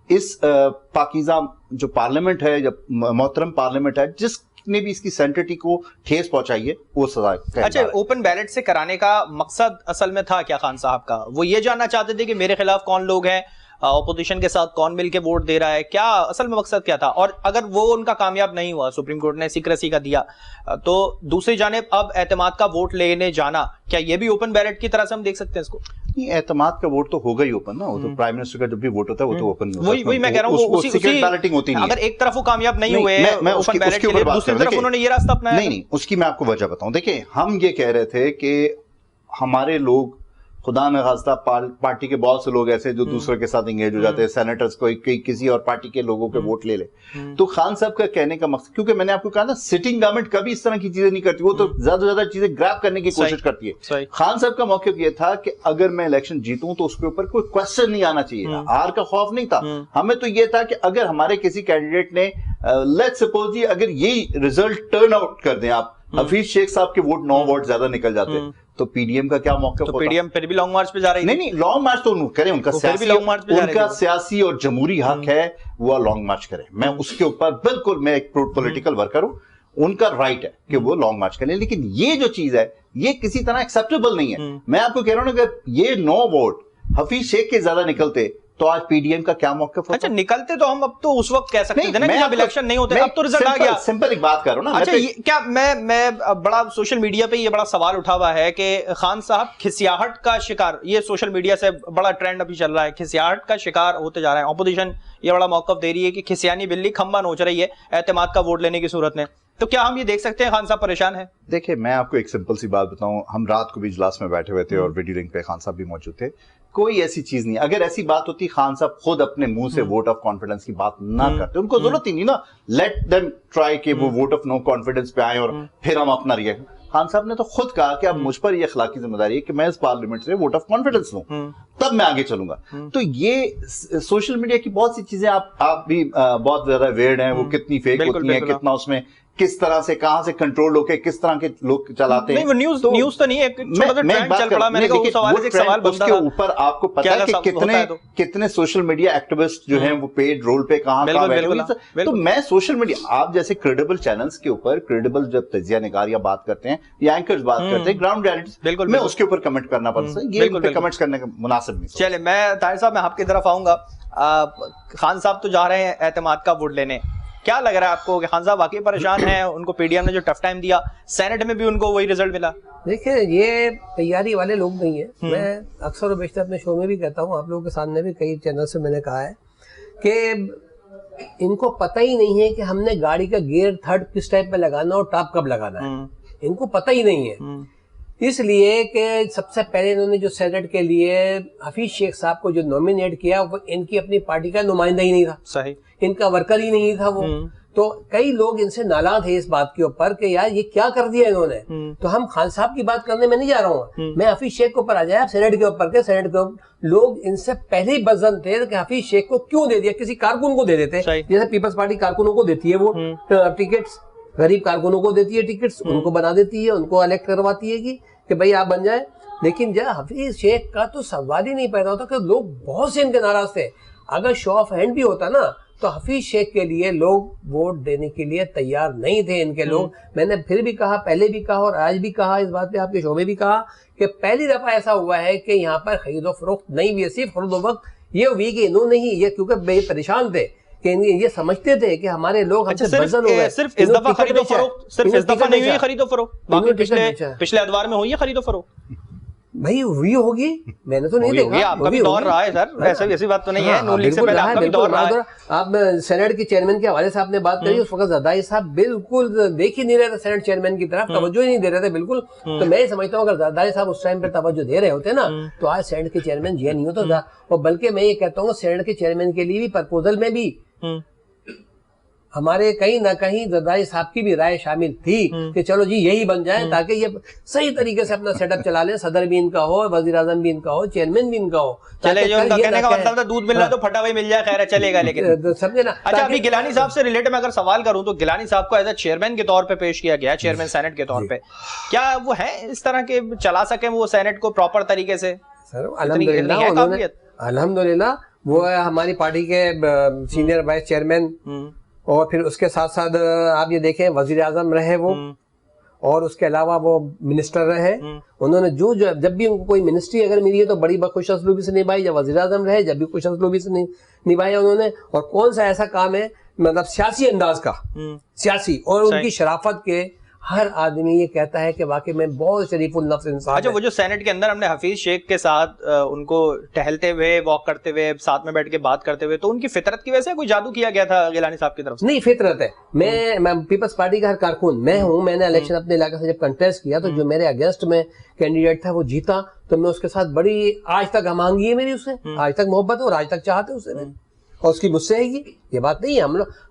Speaker 2: इस पाकीज़ा जो पार्लियामेंट है, जब मोहतरम पार्लियामेंट है, जिसने भी इसकी सेंटिटी को ठेस पहुंचाई है, वो सजा।
Speaker 1: अच्छा, ओपन बैलेट से कराने का मकसद असल में था क्या खान साहब का? वो ये जानना चाहते थे कि मेरे खिलाफ कौन लोग हैं, ऑपोजिशन के साथ कौन मिलके वोट दे रहा है, क्या असल में मकसद क्या था? और अगर वो उनका कामयाब नहीं हुआ, सुप्रीम कोर्ट ने सीक्रेसी का दिया, तो दूसरी जानिब अब एतमाद का वोट लेने जाना, क्या ये भी ओपन बैलेट की तरह से हम देख सकते हैं इसको?
Speaker 2: नहीं, एतमाद का वोट तो होगा ही ओपन ना, वो तो प्राइम मिनिस्टर का जब भी वोट होता है वो तो ओपन होता है।
Speaker 1: वही मैं कह रहा हूँ,
Speaker 2: सीक्रेट बैलेटिंग होती नहीं है।
Speaker 1: अगर एक तरफ वो कामयाब नहीं हुए ओपन बैलेट के लिए, दूसरी तरफ उन्होंने ये रास्ता अपनाया।
Speaker 2: नहीं, उसकी मैं आपको वजह बताऊं। देखिए, हम ये कह रहे थे कि हमारे लोग, खुदा न खास्ता पार्टी के बहुत से लोग ऐसे जो दूसरे के साथ इंगेज हो जाते हैं, सेनेटर्स को किसी और पार्टी के लोगों के वोट ले ले। तो खान साहब का कहने का मकसद, क्योंकि मैंने आपको कहा ना, सिटिंग गवर्नमेंट कभी इस तरह की चीजें नहीं करती, वो तो ज्यादा से ज्यादा चीजें ग्रैब करने की कोशिश करती है। खान साहब का मौक़िफ़ ये था कि अगर मैं इलेक्शन जीतूं तो उसके ऊपर कोई क्वेश्चन नहीं आना चाहिए, हार का खौफ नहीं था हमें। तो ये था कि अगर हमारे किसी कैंडिडेट ने, लेट्स सपोज जी, अगर यही रिजल्ट टर्न आउट कर दें आप, हफीज शेख साहब के वोट 9 वोट ज्यादा निकल जाते हैं, तो पीडीएम का क्या मौका होता?
Speaker 1: पीडीएम फिर भी लॉन्ग मार्च पे जा रही है।
Speaker 2: नहीं, लॉन्ग मार्च तो करें, उनका सियासी और जमहूरी हक है, वो लॉन्ग मार्च करें। मैं उसके ऊपर बिल्कुल, मैं एक पॉलिटिकल वर्कर हूं, उनका राइट है कि वो लॉन्ग मार्च करें, लेकिन ये जो चीज है ये किसी तरह एक्सेप्टेबल नहीं है। मैं आपको कह रहा हूं, अगर ये 9 वोट हफीज शेख के ज्यादा निकलते तो आज पीडीएम का क्या मौक़िफ़ होता?
Speaker 1: अच्छा, निकलते तो हम अब तो उस वक्त कह सकते थे ना कि जब इलेक्शन नहीं होते, अब तो रिजल्ट आ गया।
Speaker 2: सिंपल एक बात कर रहा हूं ना।
Speaker 1: अच्छा, क्या मैं बड़ा सोशल मीडिया पे ये बड़ा सवाल उठा हुआ है कि खान साहब खिसियाहट का शिकार, ये सोशल मीडिया से बड़ा ट्रेंड अभी चल रहा है, खिसियाहट का शिकार होते जा रहे हैं। ऑपोजिशन ये बड़ा मौकफ दे रही है कि खिसियानी बिल्ली खंबा नोच रही है एतमाद का वोट लेने की सूरत में। तो क्या हम ये देख सकते हैं खान साहब परेशान है?
Speaker 2: देखिए, मैं आपको एक सिंपल सी बात बताऊं, हम रात को भी इजलास में बैठे हुए थे और वीडियो लिंक पे खान साहब भी मौजूद थे। कोई ऐसी चीज नहीं, अगर ऐसी बात होती खान साहब खुद अपने मुंह से वोट ऑफ कॉन्फिडेंस की बात ना करते, उनको जरूरत ही नहीं ना। लेट देम ट्राई कि वो वोट ऑफ नो कॉन्फिडेंस पे आए और फिर हम अपना रिएक्ट। खान साहब ने तो खुद कहा कि अब मुझ पर ये अखलाकी जिम्मेदारी है कि मैं इस पार्लियामेंट से वोट ऑफ कॉन्फिडेंस लूं, तब मैं आगे चलूंगा। तो ये सोशल मीडिया की बहुत सी चीजें आप भी बहुत ज्यादा अवेयर हैं, वो कितनी फेक होती है, कितना उसमें किस तरह से कहां से कंट्रोल होके किस तरह के लोग चलाते हैं।
Speaker 1: नहीं, वो न्यूज़ तो नहीं है, एक छोटा सा ट्रेंड चल पड़ा। मैंने कहा उस सवाल से एक सवाल बनता था,
Speaker 2: उसके ऊपर आपको पता है कि कितने सोशल मीडिया एक्टिविस्ट जो हैं वो पेड रोल पे कहां बैठे हुए हैं। तो मैं सोशल मीडिया, आप जैसे क्रेडिबल चैनल्स के ऊपर, क्रेडिबल जब तजिया निगारियां बात करते हैं या एंकर्स बात करते हैं, ग्राउंड रियलिटी, मैं उसके ऊपर कमेंट करना पड़ता है। ये कमेंट्स करने का मुनासिब नहीं।
Speaker 1: चले, मैं ताहिर साहब, मैं आपकी तरफ आऊंगा। खान साहब तो जा रहे हैं एतमाद का वोट लेने, क्या लग रहा है आपको कि खान साहब वाकई परेशान हैं? उनको पीडीएम ने जो टफ टाइम दिया, सेनेट में भी उनको वही रिजल्ट मिला।
Speaker 3: देखिए, ये तैयारी वाले लोग नहीं है। मैं अक्सर और बेशतर अपने शो में भी कहता हूँ, आप लोगों के सामने भी कई चैनल से मैंने कहा है कि इनको पता ही नहीं है कि हमने गाड़ी का गियर थर्ड किस टाइप में लगाना और टॉप कब लगाना है। इनको पता ही नहीं है, इसलिए कि सबसे पहले इन्होंने जो सेनेट के लिए हफीज शेख साहब को जो नॉमिनेट किया, वो इनकी अपनी पार्टी का नुमाइंदा ही नहीं था, सही, इनका वर्कर ही नहीं था वो। तो कई लोग इनसे नाराज थे इस बात के ऊपर कि यार ये क्या कर दिया इन्होंने। तो हम खान साहब की बात करने में नहीं जा रहा हूँ, मैं हफीज शेख के ऊपर आ जाए सेनेट के ऊपर के। सेनेट के लोग इनसे पहले ही बजन थे कि हफीज शेख को क्यों दे दिया, किसी कारकुन को दे देते, जैसे पीपल्स पार्टी कारकुनों को देती है वो टिकट्स, गरीब कारकुनों को देती है टिकट्स, उनको बना देती है, उनको इलेक्ट करवाती है कि भाई आप बन जाए। लेकिन जब हफीज शेख का तो सवाल ही नहीं पैदा होता कि लोग बहुत से इनके नाराज थे। अगर शो ऑफ हैंड भी होता ना, तो हफीज शेख के लिए लोग वोट देने के लिए तैयार नहीं थे इनके लोग। मैंने फिर भी कहा, पहले भी कहा और आज भी कहा, इस बात पे आपके शो में भी कहा कि पहली दफा ऐसा हुआ है कि यहाँ पर खरीदो फरोख्त नहीं हुई, सिर्फ खरीदो वक्त ये हुई कि इन्होंने ही ये, क्योंकि परेशान थे कि ये समझते थे कि हमारे लोग हमसे बजन हो गए।
Speaker 1: सिर्फ इस दफा खरीदो फरोख्त, सिर्फ इस दफा नहीं हुई खरीदो फरोख्त, बाकी पिछले अदवार में हुई है खरीदो फरोख्त।
Speaker 3: भाई हुई होगी, मैंने तो नहीं देखा।
Speaker 1: आपका भी दौर रहा है सर, ऐसी बात तो नहीं है, नून लीग से पहले आपका भी दौर रहा है।
Speaker 3: आप सेनेट के चेयरमैन के हवाले से आपने बात करी, उस वक्त जरदारी साहब बिल्कुल देख ही नहीं रहे थे सेनेट चेयरमैन की तरफ, तवज्जो ही नहीं दे रहे थे बिल्कुल। तो मैं समझता हूँ अगर जरदारी साहब उस टाइम पे तवज्जो दे रहे होते ना, तो आज सेनेट के चेयरमैन ये नहीं होता। और बल्कि मैं ये कहता हूँ सेनेट के चेयरमैन के लिए भी प्रपोजल में भी हमारे कहीं ना कहीं जरदारी साहब की भी राय शामिल थी कि चलो जी यही बन जाए, ताकि ये सही तरीके से अपना सेटअप चला लें। सदर भी इनका हो, वजीर आजम भी इनका हो, चेयरमैन भी इनका हो।
Speaker 1: चले, जो उनका कहने का मतलब था दूध मिल रहा है तो फटा हुआ मिल जाए, खैर है, चलेगा। लेकिन
Speaker 3: समझे ना।
Speaker 1: अच्छा, अभी गिलानी साहब से रिलेटेड मैं अगर सवाल करूं तो गिलानी साहब को एज ए चेयरमैन के तौर पे पेश किया गया, चेयरमैन सेनेट के तौर पे, क्या वो है इस तरह के चला सके वो सेनेट को प्रॉपर तरीके से?
Speaker 3: सर अल्हम्दुलिल्लाह वो हमारी पार्टी के सीनियर वाइस चेयरमैन, और फिर उसके साथ साथ आप ये देखें वजीर आजम रहे वो, और उसके अलावा वो मिनिस्टर रहे। उन्होंने जो जब भी उनको कोई मिनिस्ट्री अगर मिली है तो बड़ी खुशअस्लूबी से निभाई। जब वजीर आजम रहे जब भी खुशअस्लूबी से निभाया उन्होंने। और कौन सा ऐसा काम है, मतलब सियासी अंदाज का, सियासी और उनकी शराफत के हर आदमी ये कहता है कि वाकई में बहुत शरीफुल नफ्स इंसान।
Speaker 1: अच्छा, वो जो सेनेट के अंदर हमने हफीज शेख के साथ उनको टहलते हुए, वॉक करते हुए, साथ में बैठ के बात करते हुए, तो उनकी फितरत की वजह से कोई जादू किया गया था गिलानी साहब की तरफ से?
Speaker 3: नहीं, फितरत है। मैं पीपल्स पार्टी का हर कारकुन मैं हूँ। मैंने इलेक्शन अपने इलाके से जब कंटेस्ट किया तो जो मेरे अगेंस्ट में कैंडिडेट था वो जीता, तो मैं उसके साथ बड़ी आज तक हमआहंगी है मेरी उससे, आज तक मोहब्बत है और आज तक चाहते उससे, और उसकी मुझसे है ये बात नहीं है।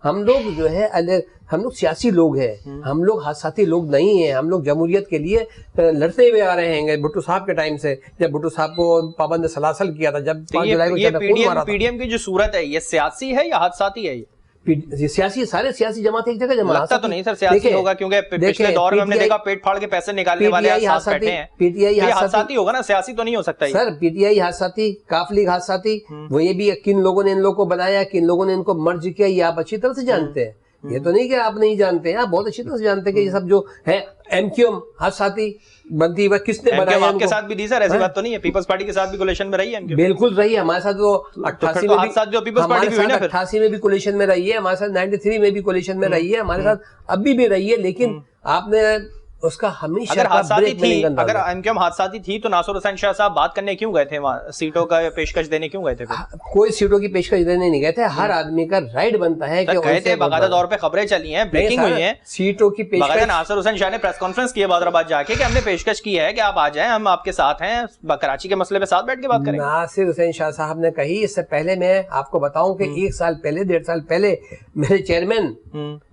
Speaker 3: हम लोग जो है हम लोग सियासी लोग हैं, हम लोग हादसाती लोग नहीं हैं। हम लोग जमहूरियत के लिए लड़ते हुए आ रहे हैं भुट्टो साहब के टाइम से, जब भुट्टो साहब को पाबंद सलासल किया था, जब 5 जुलाई को
Speaker 1: पीडीएम की जो सूरत है, ये सियासी है या हादसाती है? ये
Speaker 3: सियासी, सारे सियासी जमात एक जगह जमा।
Speaker 1: लगता तो नहीं सर सियासी होगा, क्योंकि पिछले दौर में हमने देखा पेट फाड़ के पैसे निकालने वाले साथ बैठे हैं।
Speaker 3: पीटीआई
Speaker 1: हादसाती होगा ना, सियासी तो नहीं हो सकता
Speaker 3: सर। पीटीआई हादसाती, काफ लीग हादसाती, वो ये भी किन लोगों ने इन लोगों को बनाया, किन लोगों ने इनको मर्ज किया, ये आप अच्छी तरह से जानते हैं। ये तो नहीं कि आप नहीं जानते हैं, आप बहुत अच्छी तरह से जानते हैं कि ये सब जो है एमक्यूएम हाथ साथी बनती है, किसने बनाया
Speaker 1: आपके साथ भी थी सर, ऐसी बात तो नहीं है? पीपल्स पार्टी के साथ भी कोलिशन में रही है एमक्यूएम?
Speaker 3: बिल्कुल रही है, हमारे साथ तो 88 में भी,
Speaker 1: जो पीपल्स पार्टी भी हुई ना,
Speaker 3: 88 में भी कोलिशन में रही है, हमारे साथ 93 में भी कोलिशन में रही है, हमारे साथ अभी भी रही है, लेकिन आपने उसका हमेशा
Speaker 1: अगर हादसाती थी, अगर एमक्यूएम हादसाती थी तो नासिर हुसैन शाह साहब बात करने क्यों गए थे वहाँ, सीटों का पेशकश देने क्यों गए थे?
Speaker 3: कोई सीटों की पेशकश देने नहीं गए थे, हर आदमी का राइट बनता है कि
Speaker 1: गए थे। बाकायदा तौर पे खबरें चली हैं, ब्रेकिंग हुई है,
Speaker 3: सीटों की पेशकश।
Speaker 1: नासिर हुसैन शाह ने प्रेस कॉन्फ्रेंस की है हैदराबाद जाके कि हमने पेशकश की है कि आप आ जाएं, हम आपके साथ हैं, कराची के मसले पे साथ बैठ के बात करेंगे।
Speaker 3: नासिर हुसैन शाह साहब ने कही। इससे पहले मैं आपको बताऊं कि 1 साल पहले 1.5 साल पहले मेरे चेयरमैन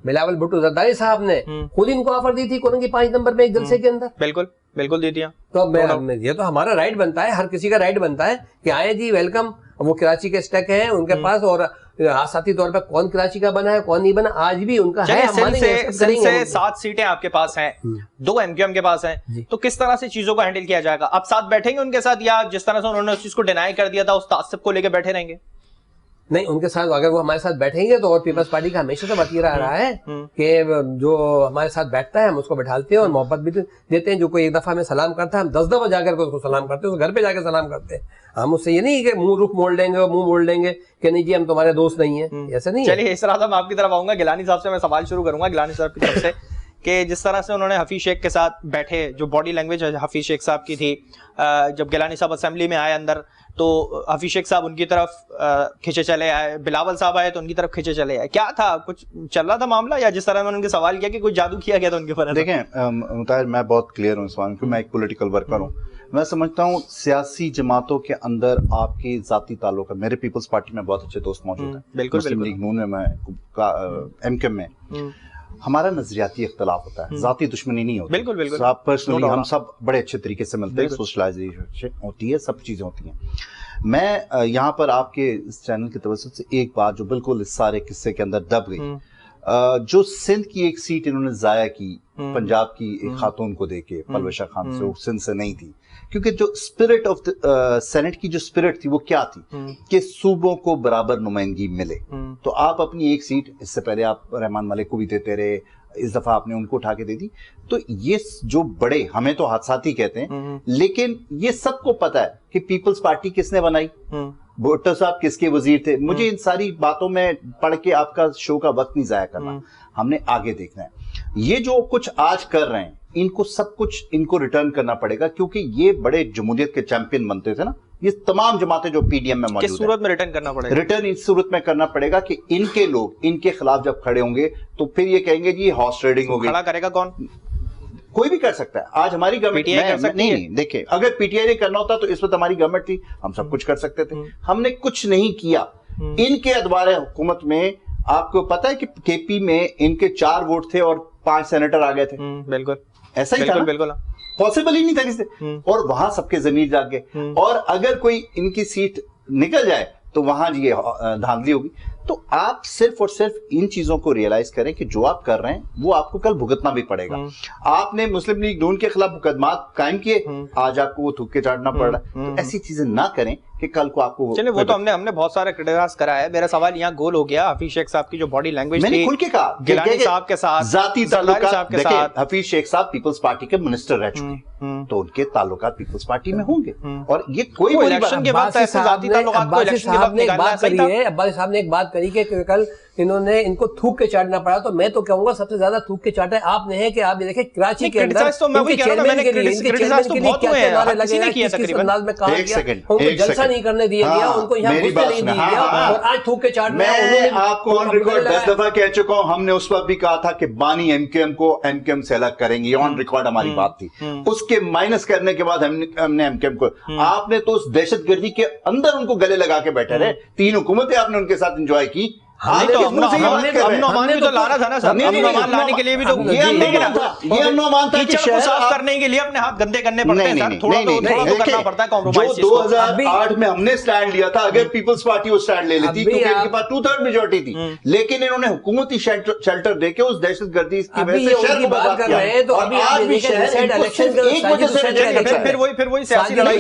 Speaker 3: बिलावल भुट्टो जरदारी साहब ने खुद इनको ऑफर दी थी कोरंगी 5 नंबर पे एक जलसे के अंदर।
Speaker 1: बिल्कुल बिल्कुल दी दिया।
Speaker 3: तो मैं ये तो हमारा राइट बनता है, हर किसी का राइट बनता है कि आए जी, वेलकम। वो कराची के स्टैक हैं उनके पास, और साथी तौर पे कौन कराची का बना है कौन नहीं बना आज भी उनका है।
Speaker 1: सिंध से 7 सीटें आपके पास हैं, 2 एमक्यूएम के पास हैं, तो किस तरह से चीजों को हैंडल किया जाएगा? आप साथ बैठेंगे उनके साथ, या जिस तरह से उन्होंने उस चीज को डिनाई कर दिया था उस तासुब को लेकर बैठे रहेंगे?
Speaker 3: नहीं, उनके साथ अगर वो हमारे साथ बैठेंगे तो, और पीपल्स पार्टी का हमेशा से वतीरा रहा है कि जो हमारे साथ बैठता है हम उसको बैठाते हैं और मोहब्बत भी देते हैं। जो कोई एक दफा हमें सलाम करता है हम 10 दफा जाकर के उसको सलाम करते हैं, उसको घर पे जाकर सलाम करते हैं। हम उससे ये नहीं कि मुंह रुख मोड़ लेंगे और मुंह मोड़ लेंगे कि नहीं जी हम तुम्हारे दोस्त नहीं है, ऐसे नहीं।
Speaker 1: चलिए इस तरह से मैं आपकी तरफ आऊंगा, गिलानी साहब से मैं सवाल शुरू करूंगा, गिलानी साहब की तरफ से, कि जिस तरह से उन्होंने हफीज शेख के साथ बैठे, जो बॉडी लैंग्वेज हफीज शेख साहब की थी, जब गिलानी साहब असेंबली में आए अंदर तो हफीज शेख साहब उनकी तरफ खिंचे चले आए, बिलावल साहब आए तो उनकी तरफ खिंचे चले आए। क्या था, कुछ चल रहा था मामला, या जिस तरह उन्होंने उनके सवाल किया कि कुछ जादू किया गया था उनके ऊपर?
Speaker 2: देखें मुताहिर, मैं बहुत क्लियर हूँ इस बारे में, क्योंकि मैं एक पॉलिटिकल वर्कर हूँ। मैं समझता हूँ सियासी जमातों के अंदर आपके जाती ताल्लुक, मेरे पीपल्स पार्टी में बहुत अच्छे दोस्त मौजूद हैं,
Speaker 1: बिल्कुल
Speaker 2: मुस्लिम लीग नून में, मैं एमक्यूएम में, हमारा नजरियाती इख्तलाफ होता है, जाती दुश्मनी नहीं होती।
Speaker 1: बिल्कुल बिल्कुल।
Speaker 2: आप पर्सनली हम सब बड़े अच्छे तरीके से मिलते हैं, सोशलाइजेशन होती है, सब चीजें होती हैं। मैं यहाँ पर आपके इस चैनल की तवज्जो से एक बात जो बिल्कुल इस सारे किस्से के अंदर दब गई, जो सिंध की एक सीट इन्होंने जाया की पंजाब की एक खातून को देके, पलवशा खान से, वो सिंध से नहीं थी, क्योंकि जो स्पिरिट ऑफ द सेनेट की जो स्पिरिट थी वो क्या थी कि सूबों को बराबर नुमाइंदगी मिले। तो आप अपनी एक सीट, इससे पहले आप रहमान मलिक को भी देते रहे, इस दफा आपने उनको उठा के दे दी। तो ये जो बड़े, हमें तो हादसाती कहते हैं, लेकिन ये सबको पता है कि पीपल्स पार्टी किसने बनाई, भुट्टो साहब किसके वजीर थे। मुझे इन सारी बातों में पढ़ के आपका शो का वक्त नहीं जाया करना, हमने आगे देखना है। ये जो कुछ आज कर रहे हैं, इनको सब कुछ इनको रिटर्न करना पड़ेगा, क्योंकि ये बड़े जमहूरियत के चैंपियन बनते थे ना, ये तमाम जमातें जो पीडीएम में मौजूद हैं।
Speaker 1: किस सूरत में रिटर्न करना पड़ेगा?
Speaker 2: रिटर्न इस सूरत में करना पड़ेगा कि इनके लोग इनके खिलाफ जब खड़े होंगे तो फिर ये कहेंगे जी हॉर्स ट्रेडिंग हो गई।
Speaker 1: खड़ा करेगा कौन?
Speaker 2: कोई भी कर सकता है। आज हमारी गवर्नमेंट नहीं, देखिए अगर पीटीआई ने करना होता तो इस वक्त हमारी गवर्नमेंट थी, हम सब कुछ कर सकते थे। हमने कुछ नहीं किया। इनके अदवार हुकूमत में आपको पता है कि केपी में इनके 4 वोट थे और 5 सेनेटर आ गए थे।
Speaker 1: बिल्कुल
Speaker 2: ऐसा ही था,
Speaker 1: बिल्कुल
Speaker 2: पॉसिबल ही नहीं था किसी, और वहां सबके जमीर जाग गए। और अगर कोई इनकी सीट निकल जाए तो वहां ये धांधली होगी। तो आप सिर्फ और सिर्फ इन चीजों को रियलाइज करें कि जो आप कर रहे हैं वो आपको कल भुगतना भी पड़ेगा। आपने मुस्लिम लीग नून के खिलाफ मुकदमात कायम किए, आज आपको वो थूक के चाटना पड़ रहा है। तो ऐसी चीजें ना करें कि कल को आपको,
Speaker 1: चलिए वो तो हमने बहुत सारे क्रिटिसाइज करा है। मेरा सवाल यहाँ गोल हो गया, हफीज शेख साहब की जो बॉडी लैंग्वेज
Speaker 2: मैंने खुल के कहा,
Speaker 1: गिलानी साहब के साथ
Speaker 2: जाती ताल्लुकात
Speaker 1: के साथ,
Speaker 2: हफीज शेख साहब पीपल्स पार्टी के मिनिस्टर रह चुके, तो उनके ताल्लुकात पीपल्स पार्टी में होंगे। और ये कोई
Speaker 1: इलेक्शन के बाद ऐसे जाती ताल्लुकात को इलेक्शन के बाद निकालना सही था।
Speaker 3: अब्बासी साहब ने एक बात करी कि कल इन्होंने इनको थूक के चाटना पड़ा, तो मैं तो कहूंगा सबसे ज्यादा थूक के चाटा आपने है कि आप ये देखें कराची के अंदर इनके चेयरमैन के लिए क्या नारे लगे हैं, किस अंदाज में कहा गया, उनको जलसा नहीं करने दिया गया, उनको यहाँ घुसने नहीं दिया गया, और आज थूक के चाटना।
Speaker 2: मैं आपको ऑन रिकॉर्ड 10 दफा कह चुका हूं, हमने उस वक्त भी कहा था कि बानी एमक्यूएम को एमक्यूएम से अलग करेंगे, ऑन रिकॉर्ड हमारी बात थी। उसके माइनस करने के बाद हमने एमक्यूएम को, आपने तो उस दहशतगर्दी के अंदर उनको गले लगा के बैठे रहे। 3 हुकूमतें आपने उनके साथ एंजॉय की।
Speaker 1: लाने के लिए भी तो साफ करने के लिए अपने हाथ गंदे करने पड़ते हैं सर, थोड़ा तो करना पड़ता है कॉम्प्रोमाइज।
Speaker 2: जो 2008 में हमने स्टैंड लिया था, अगर पीपल्स पार्टी वो स्टैंड ले लेती क्योंकि इनके पास 2/3 मेजोरिटी थी, लेकिन इन्होंने हुकूमती शेल्टर देके उस दहशतगर्दी की वजह से शहर को बर्बाद किया। और आज भी
Speaker 1: फिर वही सियासी लड़ाई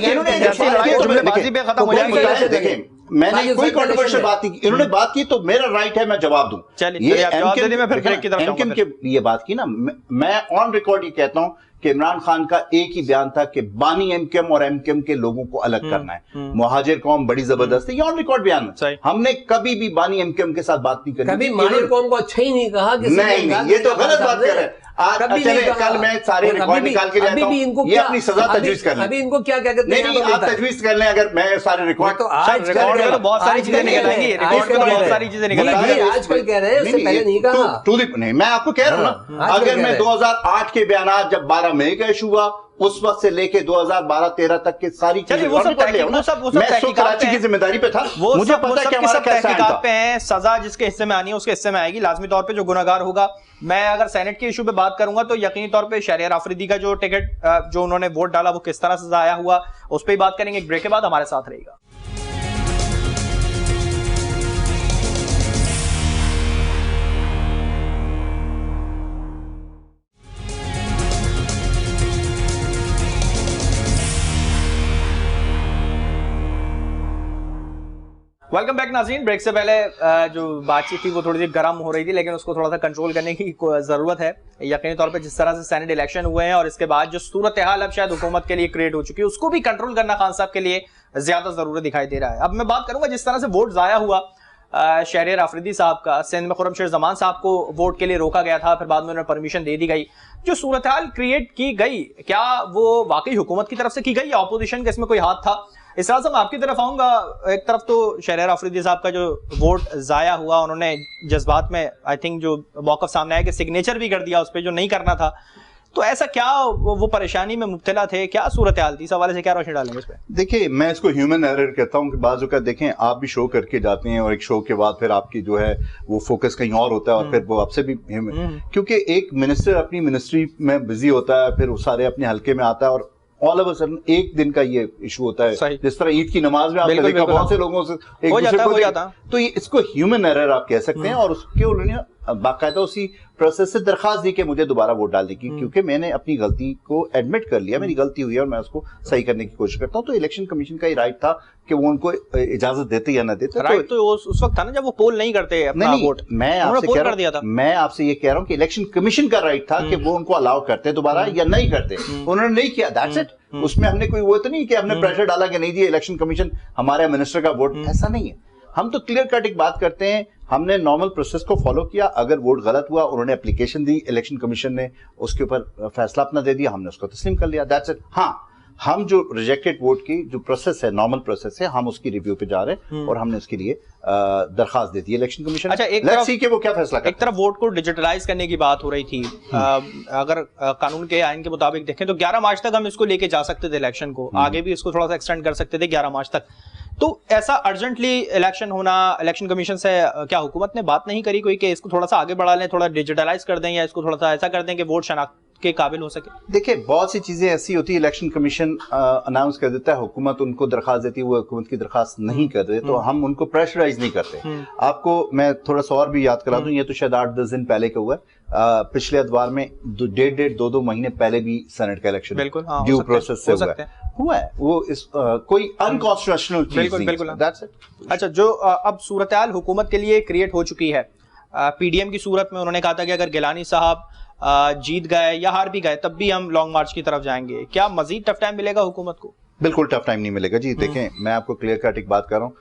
Speaker 1: पे खत्म हो जाएगी।
Speaker 2: देखें मैंने कोई कंट्रोवर्शियल बात नहीं की, इन्होंने बात की तो मेरा राइट है, मैं जवाब दूं।
Speaker 1: चलिए ये
Speaker 2: एमकेएम के ये बात की ना, मैं ऑन रिकॉर्ड ये कहता हूं कि इमरान खान का एक ही बयान था कि बानी एमकेएम और एमकेएम के लोगों को अलग करना है, मुहाजिर कौम बड़ी जबरदस्त है, ये ऑन रिकॉर्ड बयान है। हमने कभी भी बानी एमकेएम के साथ बात नहीं करी,
Speaker 3: कभी मुहाजिर कौम को अच्छा ही नहीं कहा कि
Speaker 2: नहीं, ये तो गलत बात कर रहे हैं। आज कल मैं सारे रिकॉर्ड निकाल के लाता हूं, ये अपनी सजा तजवीज कर लें।
Speaker 3: अभी इनको क्या कहते हैं?
Speaker 2: नहीं, आप तजवीज कर लें, अगर मैं सारे रिकॉर्ड
Speaker 3: तो आज
Speaker 1: रिकॉर्ड में बहुत सारी चीजें निकल आएंगी, रिकॉर्ड में बहुत सारी चीजें निकल आएंगी।
Speaker 3: आजकल कह रहे हैं, उससे पहले नहीं कहा।
Speaker 2: नहीं, मैं आपको कह रहा हूं ना, अगर मैं 2008 के बयान जब 12 मई का इशू हुआ उस वक्त से लेके 2012-13 तक के सारी चीजें
Speaker 1: वो सब
Speaker 2: कराची की जिम्मेदारी पे था, मुझे पता है कि हमारा क्या
Speaker 1: तहकीकात पे हैं, सजा जिसके हिस्से में आनी है उसके हिस्से में आएगी लाजमी तौर पे, जो गुनाहगार होगा। मैं अगर सेनेट के इशू पे बात करूंगा तो यकीनी तौर पे शहरियार आफरीदी का जो टिकट जो उन्होंने वोट डाला वो किस तरह से जाया हुआ उस पर ही बात करेंगे। एक ब्रेक के बाद हमारे साथ रहेगा। वेलकम बैक नाज़रीन। ब्रेक से पहले जो बातचीत थी वो थोड़ी सी गर्म हो रही थी, लेकिन उसको थोड़ा सा कंट्रोल करने की जरूरत है। यकीनी तौर पे जिस तरह से सेनेट इलेक्शन हुए हैं और इसके बाद जो सूरत हाल अब शायद हुकूमत के लिए क्रिएट हो चुकी है, उसको भी कंट्रोल करना खान साहब के लिए ज्यादा जरूरी दिखाई दे रहा है। अब मैं बात करूंगा जिस तरह से वोट जाया हुआ शहरियार आफरीदी साहब का, सिंध में खुर्रम शेर जमान साहब को वोट के लिए रोका गया था, फिर बाद में उन्हें परमिशन दे दी गई। जो सूरत हाल क्रिएट की गई, क्या वो वाकई हुकूमत की तरफ से की गई या ऑपोजिशन का इसमें कोई हाथ था? इस तरह से मैं आपकी तरफ आऊंगा। एक तरफ तो शहरियार आफरीदी साहब का जो वोट जाया हुआ, उन्होंने जज्बात में आई थिंक जो मौकफ सामने आया कि सिग्नेचर भी कर दिया उस पर जो नहीं करना था, तो ऐसा क्या वो परेशानी में मुब्तला थे, क्या सूरत हाल थी? इस हवाले से क्या रोशनी डालेंगे इस पे?
Speaker 2: देखिए, मैं इसको ह्यूमन एरर कहता हूँ कि बाज़ औक़ात देखें आप भी शो करके जाते हैं और एक शो के बाद फिर आपकी जो है वो फोकस कहीं और होता है और फिर वो आपसे भी क्योंकि एक मिनिस्टर अपनी मिनिस्ट्री में बिजी होता है, फिर वो सारे अपने हल्के में आता है और ऑल ऑफ अ सडन एक दिन का ये इशू होता है। जिस तरह ईद की नमाज में आपने देखा बहुत से लोगों से एक दूसरे को, तो ये इसको ह्यूमन एरर आप कह सकते हैं। और उसके उन्होंने बाकायदा उसी प्रोसेस से दरखास्त दी कि मुझे दोबारा वोट डालने की, क्योंकि मैंने अपनी गलती को एडमिट कर लिया, मेरी गलती हुई है और मैं उसको सही करने की कोशिश करता हूँ। तो इलेक्शन कमीशन का ही राइट था कि वो उनको इजाजत देते या ना देते।
Speaker 1: राइट तो उस वक्त था ना जब वो पोल नहीं करते अपना वोट।
Speaker 2: मैं आपसे ये कह रहा हूँ कि इलेक्शन कमीशन का राइट था कि वो उनको अलाउ करते दोबारा या नहीं करते। उन्होंने नहीं किया, दैट्स इट। उसमें हमने कोई वो तो नहीं कि हमने प्रेशर डाला कि नहीं जी इलेक्शन कमीशन हमारे मिनिस्टर का वोट, ऐसा नहीं है। हम तो क्लियर कट एक बात करते हैं, हमने नॉर्मल प्रोसेस को फॉलो किया। अगर वोट गलत हुआ, उन्होंने एप्लीकेशन दी, इलेक्शन कमीशन ने उसके ऊपर फैसला अपना दे दिया, हमने उसको तस्लीम कर लिया, दैट्स इट। हाँ, हम जो रिजेक्टेड वोट की जो प्रोसेस है, नॉर्मल प्रोसेस है, हम उसकी रिव्यू पे जा रहे हैं और हमने उसके लिए दरखास्त दे दी इलेक्शन कमीशन।
Speaker 1: अच्छा,
Speaker 2: लेट्स सी कि वो क्या फैसला करता है।
Speaker 1: एक तरफ वोट को डिजिटलाइज करने की बात हो रही थी, अगर कानून के आइन के मुताबिक देखें तो 11 मार्च तक हम इसको लेके जा सकते थे इलेक्शन को, आगे भी इसको थोड़ा सा एक्सटेंड कर सकते थे 11 मार्च तक। तो ऐसा अर्जेंटली इलेक्शन होना, इलेक्शन कमीशन से क्या हुकूमत ने बात नहीं करी कोई कि इसको थोड़ा सा आगे बढ़ा लें, थोड़ा डिजिटलाइज कर दें या इसको थोड़ा सा ऐसा कर दें कि वोट शनाख्त के काबिल हो सके?
Speaker 2: देखिए, बहुत सी चीजें ऐसी होती है, इलेक्शन कमीशन अनाउंस कर देता है, हुकूमत उनको दरखास्त देती है, वो हुकूमत की दरखास्त नहीं करते, तो हम उनको प्रेशराइज नहीं करते। आपको मैं थोड़ा सा और भी याद करा दूं, ये तो शायद 8-10 दिन पहले का हुआ है, पिछले अदवार में 1.5-2 महीने पहले भी सेनेट का इलेक्शन ड्यू प्रोसेस से हुआ है। वो इस कोई अनकॉन्स्टिट्यूशनल चीज नहीं, दैट्स इट।
Speaker 1: अच्छा, जो अब सूरत हाल हुकूमत के लिए क्रिएट हो चुकी है, पीडीएम की सूरत में उन्होंने कहा था कि अगर गिलानी साहब जीत गए या हार भी गए तब भी हम लॉन्ग मार्च की तरफ जाएंगे। क्या मजीद टफ टाइम मिलेगा हुकूमत को?
Speaker 2: बिल्कुल टफ टाइम नहीं मिलेगा जी। देखें, मैं आपको क्लियर कट एक बात कर रहा हूँ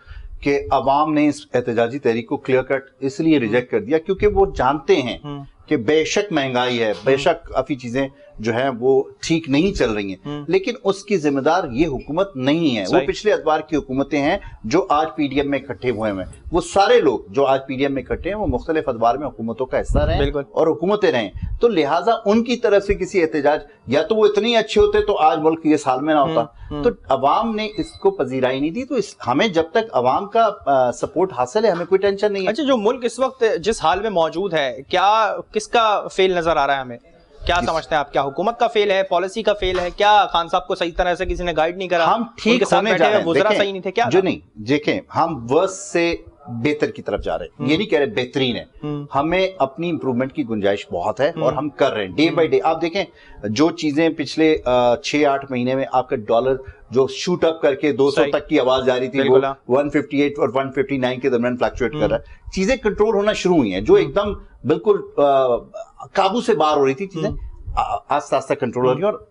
Speaker 2: कि अवाम ने इस एहतजाजी तहरीक को क्लियर कट इसलिए रिजेक्ट कर दिया क्योंकि वो जानते हैं कि बेशक महंगाई है, बेशक काफी चीजें जो है वो ठीक नहीं चल रही हैं, लेकिन उसकी जिम्मेदार ये हुकूमत नहीं है, वो पिछले अदवार की हुकूमतें हैं जो आज पीडीएम में इकट्ठे हुए हैं। वो सारे लोग जो आज पीडीएम में इकट्ठे हैं वो मुख्तलिफ अदवार में हुकूमतों का हिस्सा रहे और हुकूमतें रहे, तो लिहाजा उनकी तरफ से किसी एहतजाज, या तो वो इतने अच्छे होते तो आज मुल्क ये हाल में ना होता, तो अवाम ने इसको पजीराई नहीं दी। तो हमें जब तक अवाम का सपोर्ट हासिल है, हमें कोई टेंशन नहीं है।
Speaker 1: अच्छा, जो मुल्क इस वक्त जिस हाल में मौजूद है, क्या किसका फेल नजर आ रहा है हमें? क्या समझते हैं आप? क्या हुकूमत का फेल है, पॉलिसी का फेल है? क्या खान साहब को सही तरह से किसी ने गाइड नहीं करा?
Speaker 2: हम ठीक होने जा रहे हैं,
Speaker 1: वज़रा सही नहीं थे क्या?
Speaker 2: जो नहीं, देखें, हम वर्स्ट से बेहतर की तरफ जा रहे हैं, ये नहीं कह रहे बेहतरीन है, हमें अपनी इंप्रूवमेंट की गुंजाइश बहुत है और हम कर रहे हैं डे बाय डे। आप देखें जो चीजें पिछले 6-8 महीने में आपका डॉलर जो शूट अप करके 200 तक की आवाज जा रही थी, वो 158 और 159 के दरमियान फ्लक्चुएट कर रहा है। चीजें कंट्रोल होना शुरू हुई हैं, जो एकदम बिल्कुल काबू से बाहर हो रही थी चीजें, आस्ता आस्ता कंट्रोल हो रही है। और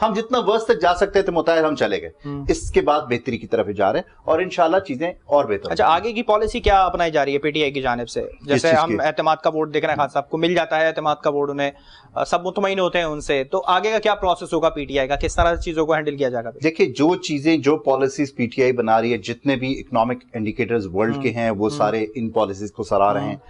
Speaker 2: हम जितना वर्ष तक जा सकते थे मुताहिर हम चले गए, इसके बाद बेहतरी की तरफ जा रहे हैं और इंशाल्लाह चीजें और बेहतर।
Speaker 1: अच्छा, आगे की पॉलिसी क्या अपनाई जा रही है पीटीआई की जानिब से? जैसे हम एतमाद का वोट देख रहे हैं, खान साहब को मिल जाता है एतमाद का वोट, उन्हें सब मुतमईन होते हैं उनसे, तो आगे का क्या प्रोसेस होगा पीटीआई का, किस तरह से चीजों को हैंडल किया जाएगा?
Speaker 2: देखिए जो चीजें, जो पॉलिसीज पीटीआई बना रही है, जितने भी इकोनॉमिक इंडिकेटर्स वर्ल्ड के हैं वो सारे इन पॉलिसीज को सराह रहे हैं।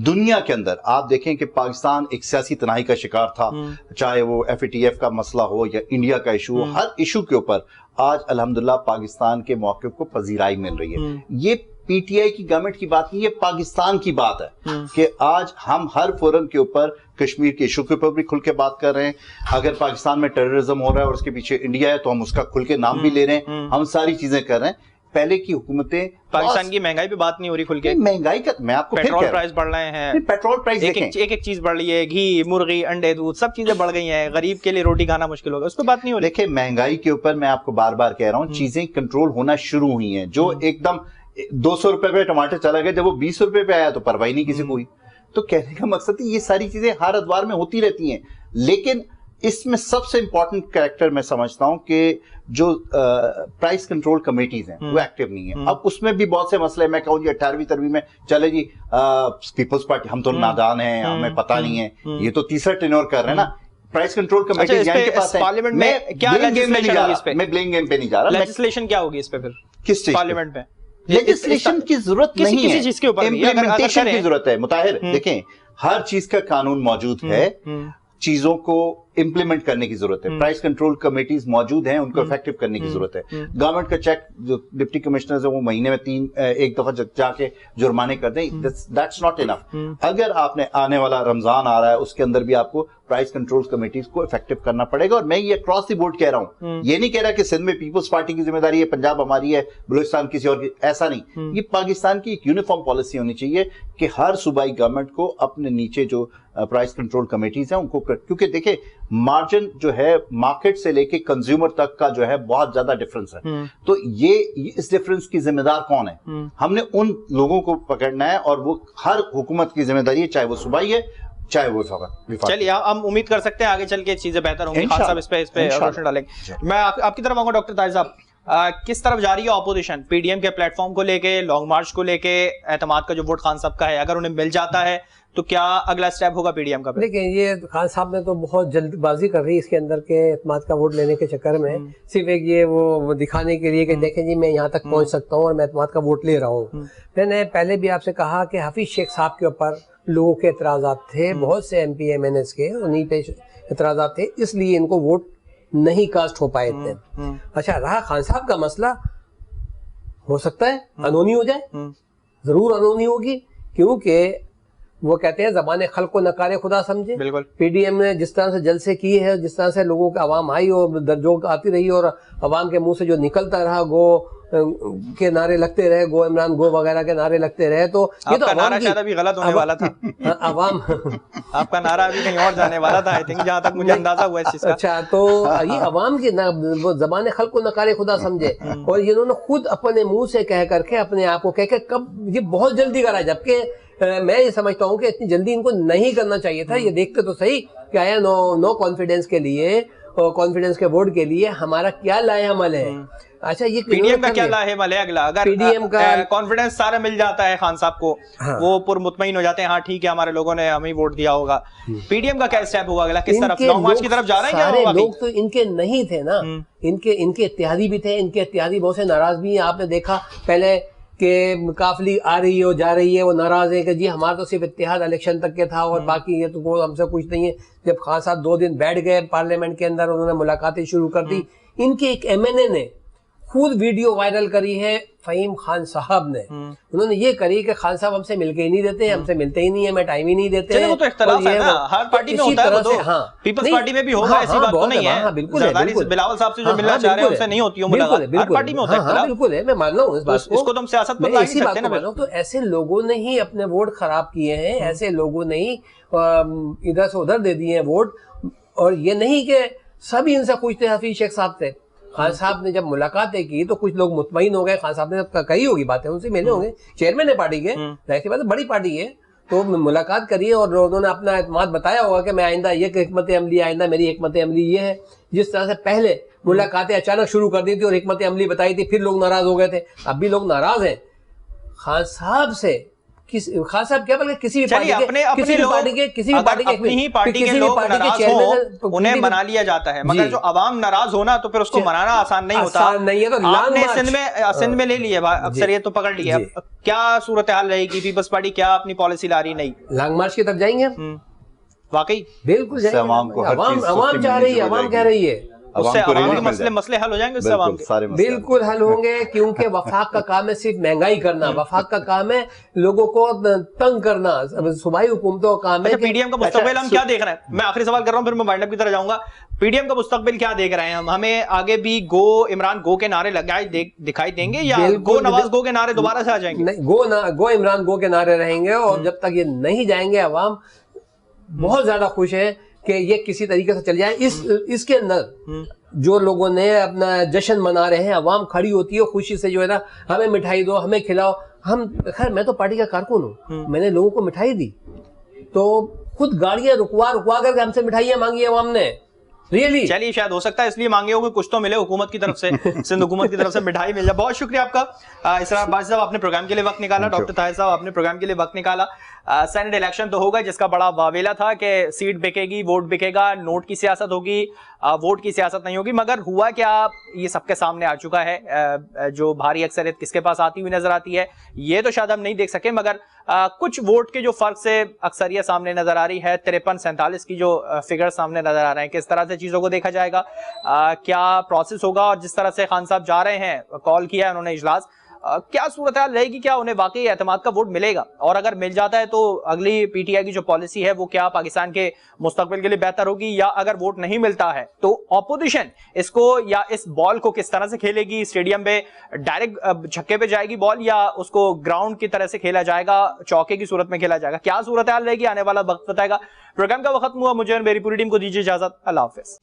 Speaker 2: दुनिया के अंदर आप देखें कि पाकिस्तान एक सियासी तनाही का शिकार था, चाहे वो FATF का मसला हो या इंडिया का इशू हो, हर इशू के ऊपर आज अल्हम्दुलिल्लाह पाकिस्तान के मौके को पजीराई मिल रही है। ये पीटीआई की गवर्नमेंट की बात नहीं, ये पाकिस्तान की बात है कि आज हम हर फोरम के ऊपर कश्मीर के इशू के ऊपर भी खुल के बात कर रहे हैं। अगर पाकिस्तान में टेररिज्म हो रहा है और उसके पीछे इंडिया है तो हम उसका खुल के नाम भी ले रहे हैं, हम सारी चीजें कर रहे हैं। पहले की हुकूमतें,
Speaker 1: पाकिस्तान की महंगाई पे बात नहीं हो रही खुल के,
Speaker 2: महंगाई का मैं आपको
Speaker 1: पेट्रोल प्राइस बढ़ रहे हैं,
Speaker 2: पेट्रोल प्राइस
Speaker 1: एक चीज बढ़ रही है, घी, मुर्गी, अंडे, दूध, सब चीजें बढ़ गई हैं, गरीब के लिए रोटी खाना मुश्किल होगा, उस पर बात नहीं हो रही।
Speaker 2: देखिए महंगाई के ऊपर मैं आपको बार बार कह रहा हूँ चीजें कंट्रोल होना शुरू हुई हैं। जो एकदम 200 रुपए पे टमाटर चला गया, जब वो 20 रुपए पे आया तो परवाही नहीं किसी को हुई। तो कहने का मकसद है ये सारी चीजें हर अदवार में होती रहती हैं, लेकिन इसमें सबसे इंपॉर्टेंट कैरेक्टर मैं समझता हूं कि जो प्राइस कंट्रोल कमेटीज हैं वो एक्टिव नहीं है। अब उसमें भी बहुत से मसले, मैं कहूँ 18वीं 13वीं में चले जी पीपल्स पार्टी, हम तो नादान हैं, हमें पता नहीं है, ये तो तीसरा टेन्योर कर रहे हैं ना। प्राइस कंट्रोल कमेटी के पास है,
Speaker 1: पार्लियामेंट में क्या लेजिस्लेशन होगी इस पे?
Speaker 2: मैं ब्लेम गेम पे नहीं जा रहा।
Speaker 1: लेजिस्लेशन क्या होगी इस पे फिर?
Speaker 2: किस चीज
Speaker 1: पार्लियामेंट में
Speaker 2: लेजिस्लेशन की जरूरत नहीं है,
Speaker 1: किसी चीज के ऊपर
Speaker 2: इम्प्लीमेंटेशन की जरूरत है। मुताहिर देखें, हर चीज का कानून मौजूद है, चीजों को इंप्लीमेंट करने की जरूरत है। प्राइस कंट्रोल कमेटीज मौजूद हैं, उनको इफेक्टिव करने की जरूरत है। गवर्नमेंट का चेक जो डिप्टी कमिश्नर्स है वो महीने में एक दफा जाके जुर्माने कर दें, दैट्स नॉट इनफ। अगर आपने आने वाला रमजान आ रहा है उसके अंदर भी आपको प्राइस कंट्रोल कमेटीज को इफेक्टिव करना पड़ेगा। और मैं ये अक्रॉस द बोर्ड कह रहा हूं, ये नहीं कह रहा कि सिंध में पीपल्स पार्टी की जिम्मेदारी है, पंजाब हमारी है, बलूचिस्तान किसी और की, ऐसा नहीं। ये पाकिस्तान की एक यूनिफॉर्म पॉलिसी होनी चाहिए कि हर सूबाई गवर्नमेंट को अपने नीचे जो प्राइस कंट्रोल कमेटीज हैं उनको, क्योंकि देखिए मार्जिन जो है मार्केट से लेके कंज्यूमर तक का जो है बहुत ज्यादा डिफरेंस है। तो ये इस डिफरेंस की जिम्मेदार कौन है? हमने उन लोगों को पकड़ना है और वो हर हुकूमत की जिम्मेदारी है, चाहे वो सूबाई है चाहे वो विफाक।
Speaker 1: चलिए हम उम्मीद कर सकते हैं आगे चल के चीजें बेहतर होंगी। खान साहब इस पे रोशनी डालेंगे। मैं आपकी तरफ आऊंगा डॉक्टर ताहिर साहब, किस तरफ जा रही है ऑपोजिशन पीडीएम के प्लेटफॉर्म को लेके, लॉन्ग मार्च को लेके, एतमाद का जो वोट खान साहब का है अगर उन्हें मिल जाता है तो क्या अगला स्टेप होगा पीडीएम का?
Speaker 3: देखिए ये खान साहब ने तो बहुत जल्दबाजी कर रही है इसके अंदर के एतमाद का वोट लेने के चक्कर में, सिर्फ एक ये वो दिखाने के लिए कि देखें जी मैं यहाँ तक पहुँच सकता हूँ और मैं एतमाद का वोट ले रहा हूँ। मैंने पहले भी आपसे कहा कि हफीज शेख साहब के ऊपर लोगों के एतराज़ात थे, बहुत से MP MNS के उन्हीं पे एतराज़ात थे, इसलिए इनको वोट नहीं कास्ट हो पाए थे। अच्छा रहा खान साहब का मसला, हो सकता है अनोनी हो जाए, जरूर अनोनी होगी, क्योंकि वो कहते हैं ज़बान खल्क़ को नकारे खुदा समझे। पीडीएम ने जिस तरह से जलसे किए हैं, जिस तरह से लोगों की आवाम आई और दरजोग आती रही और आवाम के मुंह से जो निकलता रहा गो के नारे लगते रहे, गो इमरान गो वगैरह के नारे लगते रहे, तो ये तो
Speaker 1: नारा शायद अभी गलत होने वाला था।
Speaker 3: आवाम
Speaker 1: आपका नारा अभी कहीं और जाने वाला था, आई थिंक, जहां तक मुझे अंदाजा हुआ इस चीज का।
Speaker 3: अच्छा तो ये आवाम की ज़बान खल्क़ को नकारे खुदा समझे, और इन्होंने खुद अपने मुंह से कह करके अपने आप को कह के कब ये बहुत जल्दी करा, जबकि मैं ये समझता हूँ कि इतनी जल्दी इनको नहीं करना चाहिए था। ये देखते तो सही क्या है, नो कॉन्फिडेंस के लिए और कॉन्फिडेंस के वोट के लिए हमारा क्या लाएअमल है। अच्छा ये
Speaker 1: पीडीएम का क्या लाएअमल है अगला? अगर
Speaker 3: पीडीएम का
Speaker 1: कॉन्फिडेंस सारा मिल जाता है खान साहब को,
Speaker 3: हाँ।
Speaker 1: वो पुरमुतमईन हो जाते हैं, हाँ ठीक है हमारे लोगों ने हमें वोट दिया होगा, पीडीएम का क्या स्टेप होगा अगला? किस तरफ, लॉन्ग मार्च की तरफ जा रहे हैं?
Speaker 3: सारे लोग तो इनके नहीं थे ना, इनके इत्तेहादी भी थे, इनके इत्तेहादी बहुत से नाराज भी हैं। आपने देखा पहले कि काफिली आ रही है और जा रही है, वो नाराज है कि जी हमारा तो सिर्फ इत्तेहाद इलेक्शन तक के था और बाकी ये तो वो हमसे कुछ नहीं है। जब खान साहब 2 दिन बैठ गए पार्लियामेंट के अंदर, उन्होंने मुलाकातें शुरू कर दी, इनके एक MNA ने खुद वीडियो वायरल करी है फहीम खान साहब ने। उन्होंने ये करी कि खान साहब हमसे मिलके ही नहीं देते, हमसे मिलते ही नहीं है, हमें टाइम ही नहीं देते हैं।
Speaker 1: वो तो इख्तलाफ है ना, हर पार्टी में होता है वो तो।
Speaker 3: हाँ,
Speaker 1: पीपल्स पार्टी में भी होगा, ऐसी बात तो नहीं है।
Speaker 3: बिल्कुल
Speaker 1: बिलावल साहब से जो मिलना चाह रहे हैं उनसे नहीं होती है मुलाकात, हर पार्टी में होता है।
Speaker 3: बिल्कुल है, मैं मान रहा हूँ इस बात को।
Speaker 1: इसको तो हम सियासत में ला नहीं सकते ना।
Speaker 3: तो ऐसे लोगों ने ही अपने वोट खराब किए हैं, ऐसे लोगों ने ही इधर से उधर दे दिए हैं वोट। और ये नहीं कि सभी इनसे खुश थे हफीज शेख साहब से। खान साहब ने जब मुलाकातें की तो कुछ लोग मुतमईन हो गए, खान साहब ने जब कही होगी बातें, उनसे मिले होंगे, चेयरमैन है पार्टी के, जाहिर सी बात है बड़ी पार्टी है, तो मुलाकात करिए और उन्होंने अपना एतमाद बताया होगा कि मैं आइंदा ये हिकमत अमली, आइंदा मेरी हिकमत अमली ये है। जिस तरह से पहले मुलाकातें अचानक शुरू कर दी थी और हिकमत अमली बताई थी, फिर लोग नाराज हो गए थे, अब भी लोग नाराज हैं खान साहब से। खान साहब क्या, बल्कि किसी भी पार्टी के उन्हें
Speaker 1: मना लिया जाता है, मगर जो अवाम नाराज होना तो फिर उसको मनाना आसान नहीं होता।
Speaker 3: आसान नहीं है। तो
Speaker 1: आपने सिंध में ले लिया, अक्सरियत तो पकड़ लिया, क्या सूरत हाल रहेगी? पीपल्स पार्टी क्या अपनी पॉलिसी ला रही? नहीं,
Speaker 3: लॉन्ग मार्च की तरफ जाएंगे
Speaker 1: वाकई,
Speaker 3: बिल्कुल जाएंगे। अवाम चाह रही है, अवाम कह रही है,
Speaker 1: उससे अवाम के मसले हल हो जाएंगे, उससे अवाम के
Speaker 3: बिल्कुल हल होंगे। क्योंकि वफाक का काम है सिर्फ महंगाई करना, वफाक का काम है लोगों को तंग करना, सूबाई हुकूमतों का काम है।
Speaker 1: पीडीएम का मुस्तकबिल हम क्या देख रहे हैं? मैं आखिरी सवाल कर रहा हूँ, फिर मैं वाइंड अप की तरफ जाऊंगा। पीडीएम का मुस्तकबिल क्या देख रहे हैं हम? हमें आगे भी गो इमरान गो के नारे दिखाई देंगे या गो नवाज गो के नारे दोबारा से आ जाएंगे?
Speaker 3: नहीं, गो इमरान गो के नारे रहेंगे। और जब तक ये नहीं जाएंगे, अवाम बहुत ज्यादा खुश है कि ये किसी तरीके से चल जाए। इसके अंदर जो लोगों ने अपना जश्न मना रहे हैं, अवाम खड़ी होती है खुशी से, जो है ना, हमें मिठाई दो, हमें खिलाओ। हम, खैर मैं तो पार्टी का कारकुन हूँ, मैंने लोगों को मिठाई दी, तो खुद गाड़ियां रुकवा करके हमसे मिठाइयां मांगी अवाम ने। रियली
Speaker 1: चलिए, शायद हो सकता है इसलिए मांगे होंगे, कुछ तो मिले हुकूमत की तरफ से, सिंध हुकूमत की तरफ से मिठाई मिल जाए। बहुत शुक्रिया आपका इसरार बाजी साहब, आपने प्रोग्राम के लिए वक्त निकाला। डॉक्टर ताहिर साहब, आपने प्रोग्राम के लिए वक्त निकाला। सेनेट इलेक्शन तो होगा जिसका बड़ा वावेला था कि सीट बिकेगी, वोट बिकेगा, नोट की सियासत होगी, वोट की सियासत नहीं होगी। मगर हुआ क्या, ये सबके सामने आ चुका है। जो भारी अक्सरियत किसके पास आती हुई नजर आती है ये तो शायद हम नहीं देख सके, मगर कुछ वोट के जो फर्क से अक्सरियत सामने नजर आ रही है, 53-47 की जो फिगर सामने नजर आ रहे हैं, किस तरह से चीजों को देखा जाएगा, क्या प्रोसेस होगा। और जिस तरह से खान साहब जा रहे हैं, कॉल किया है उन्होंने इजलास, क्या सूरत हाल रहेगी, क्या उन्हें वाकई एतमाद का वोट मिलेगा? और अगर मिल जाता है तो अगली पीटीआई की जो पॉलिसी है वो क्या पाकिस्तान के मुस्तकबिल के लिए बेहतर होगी? या अगर वोट नहीं मिलता है तो ऑपोजिशन इसको या इस बॉल को किस तरह से खेलेगी? स्टेडियम पे डायरेक्ट छक्के पे जाएगी बॉल या उसको ग्राउंड की तरह से खेला जाएगा, चौके की सूरत में खेला जाएगा? क्या सूरत हाल रहेगी, आने वाला वक्त बताएगा। प्रोग्राम का वक्त हुआ, मुझे और मेरी पूरी टीम को दीजिए इजाजत। अल्लाह हाफिज।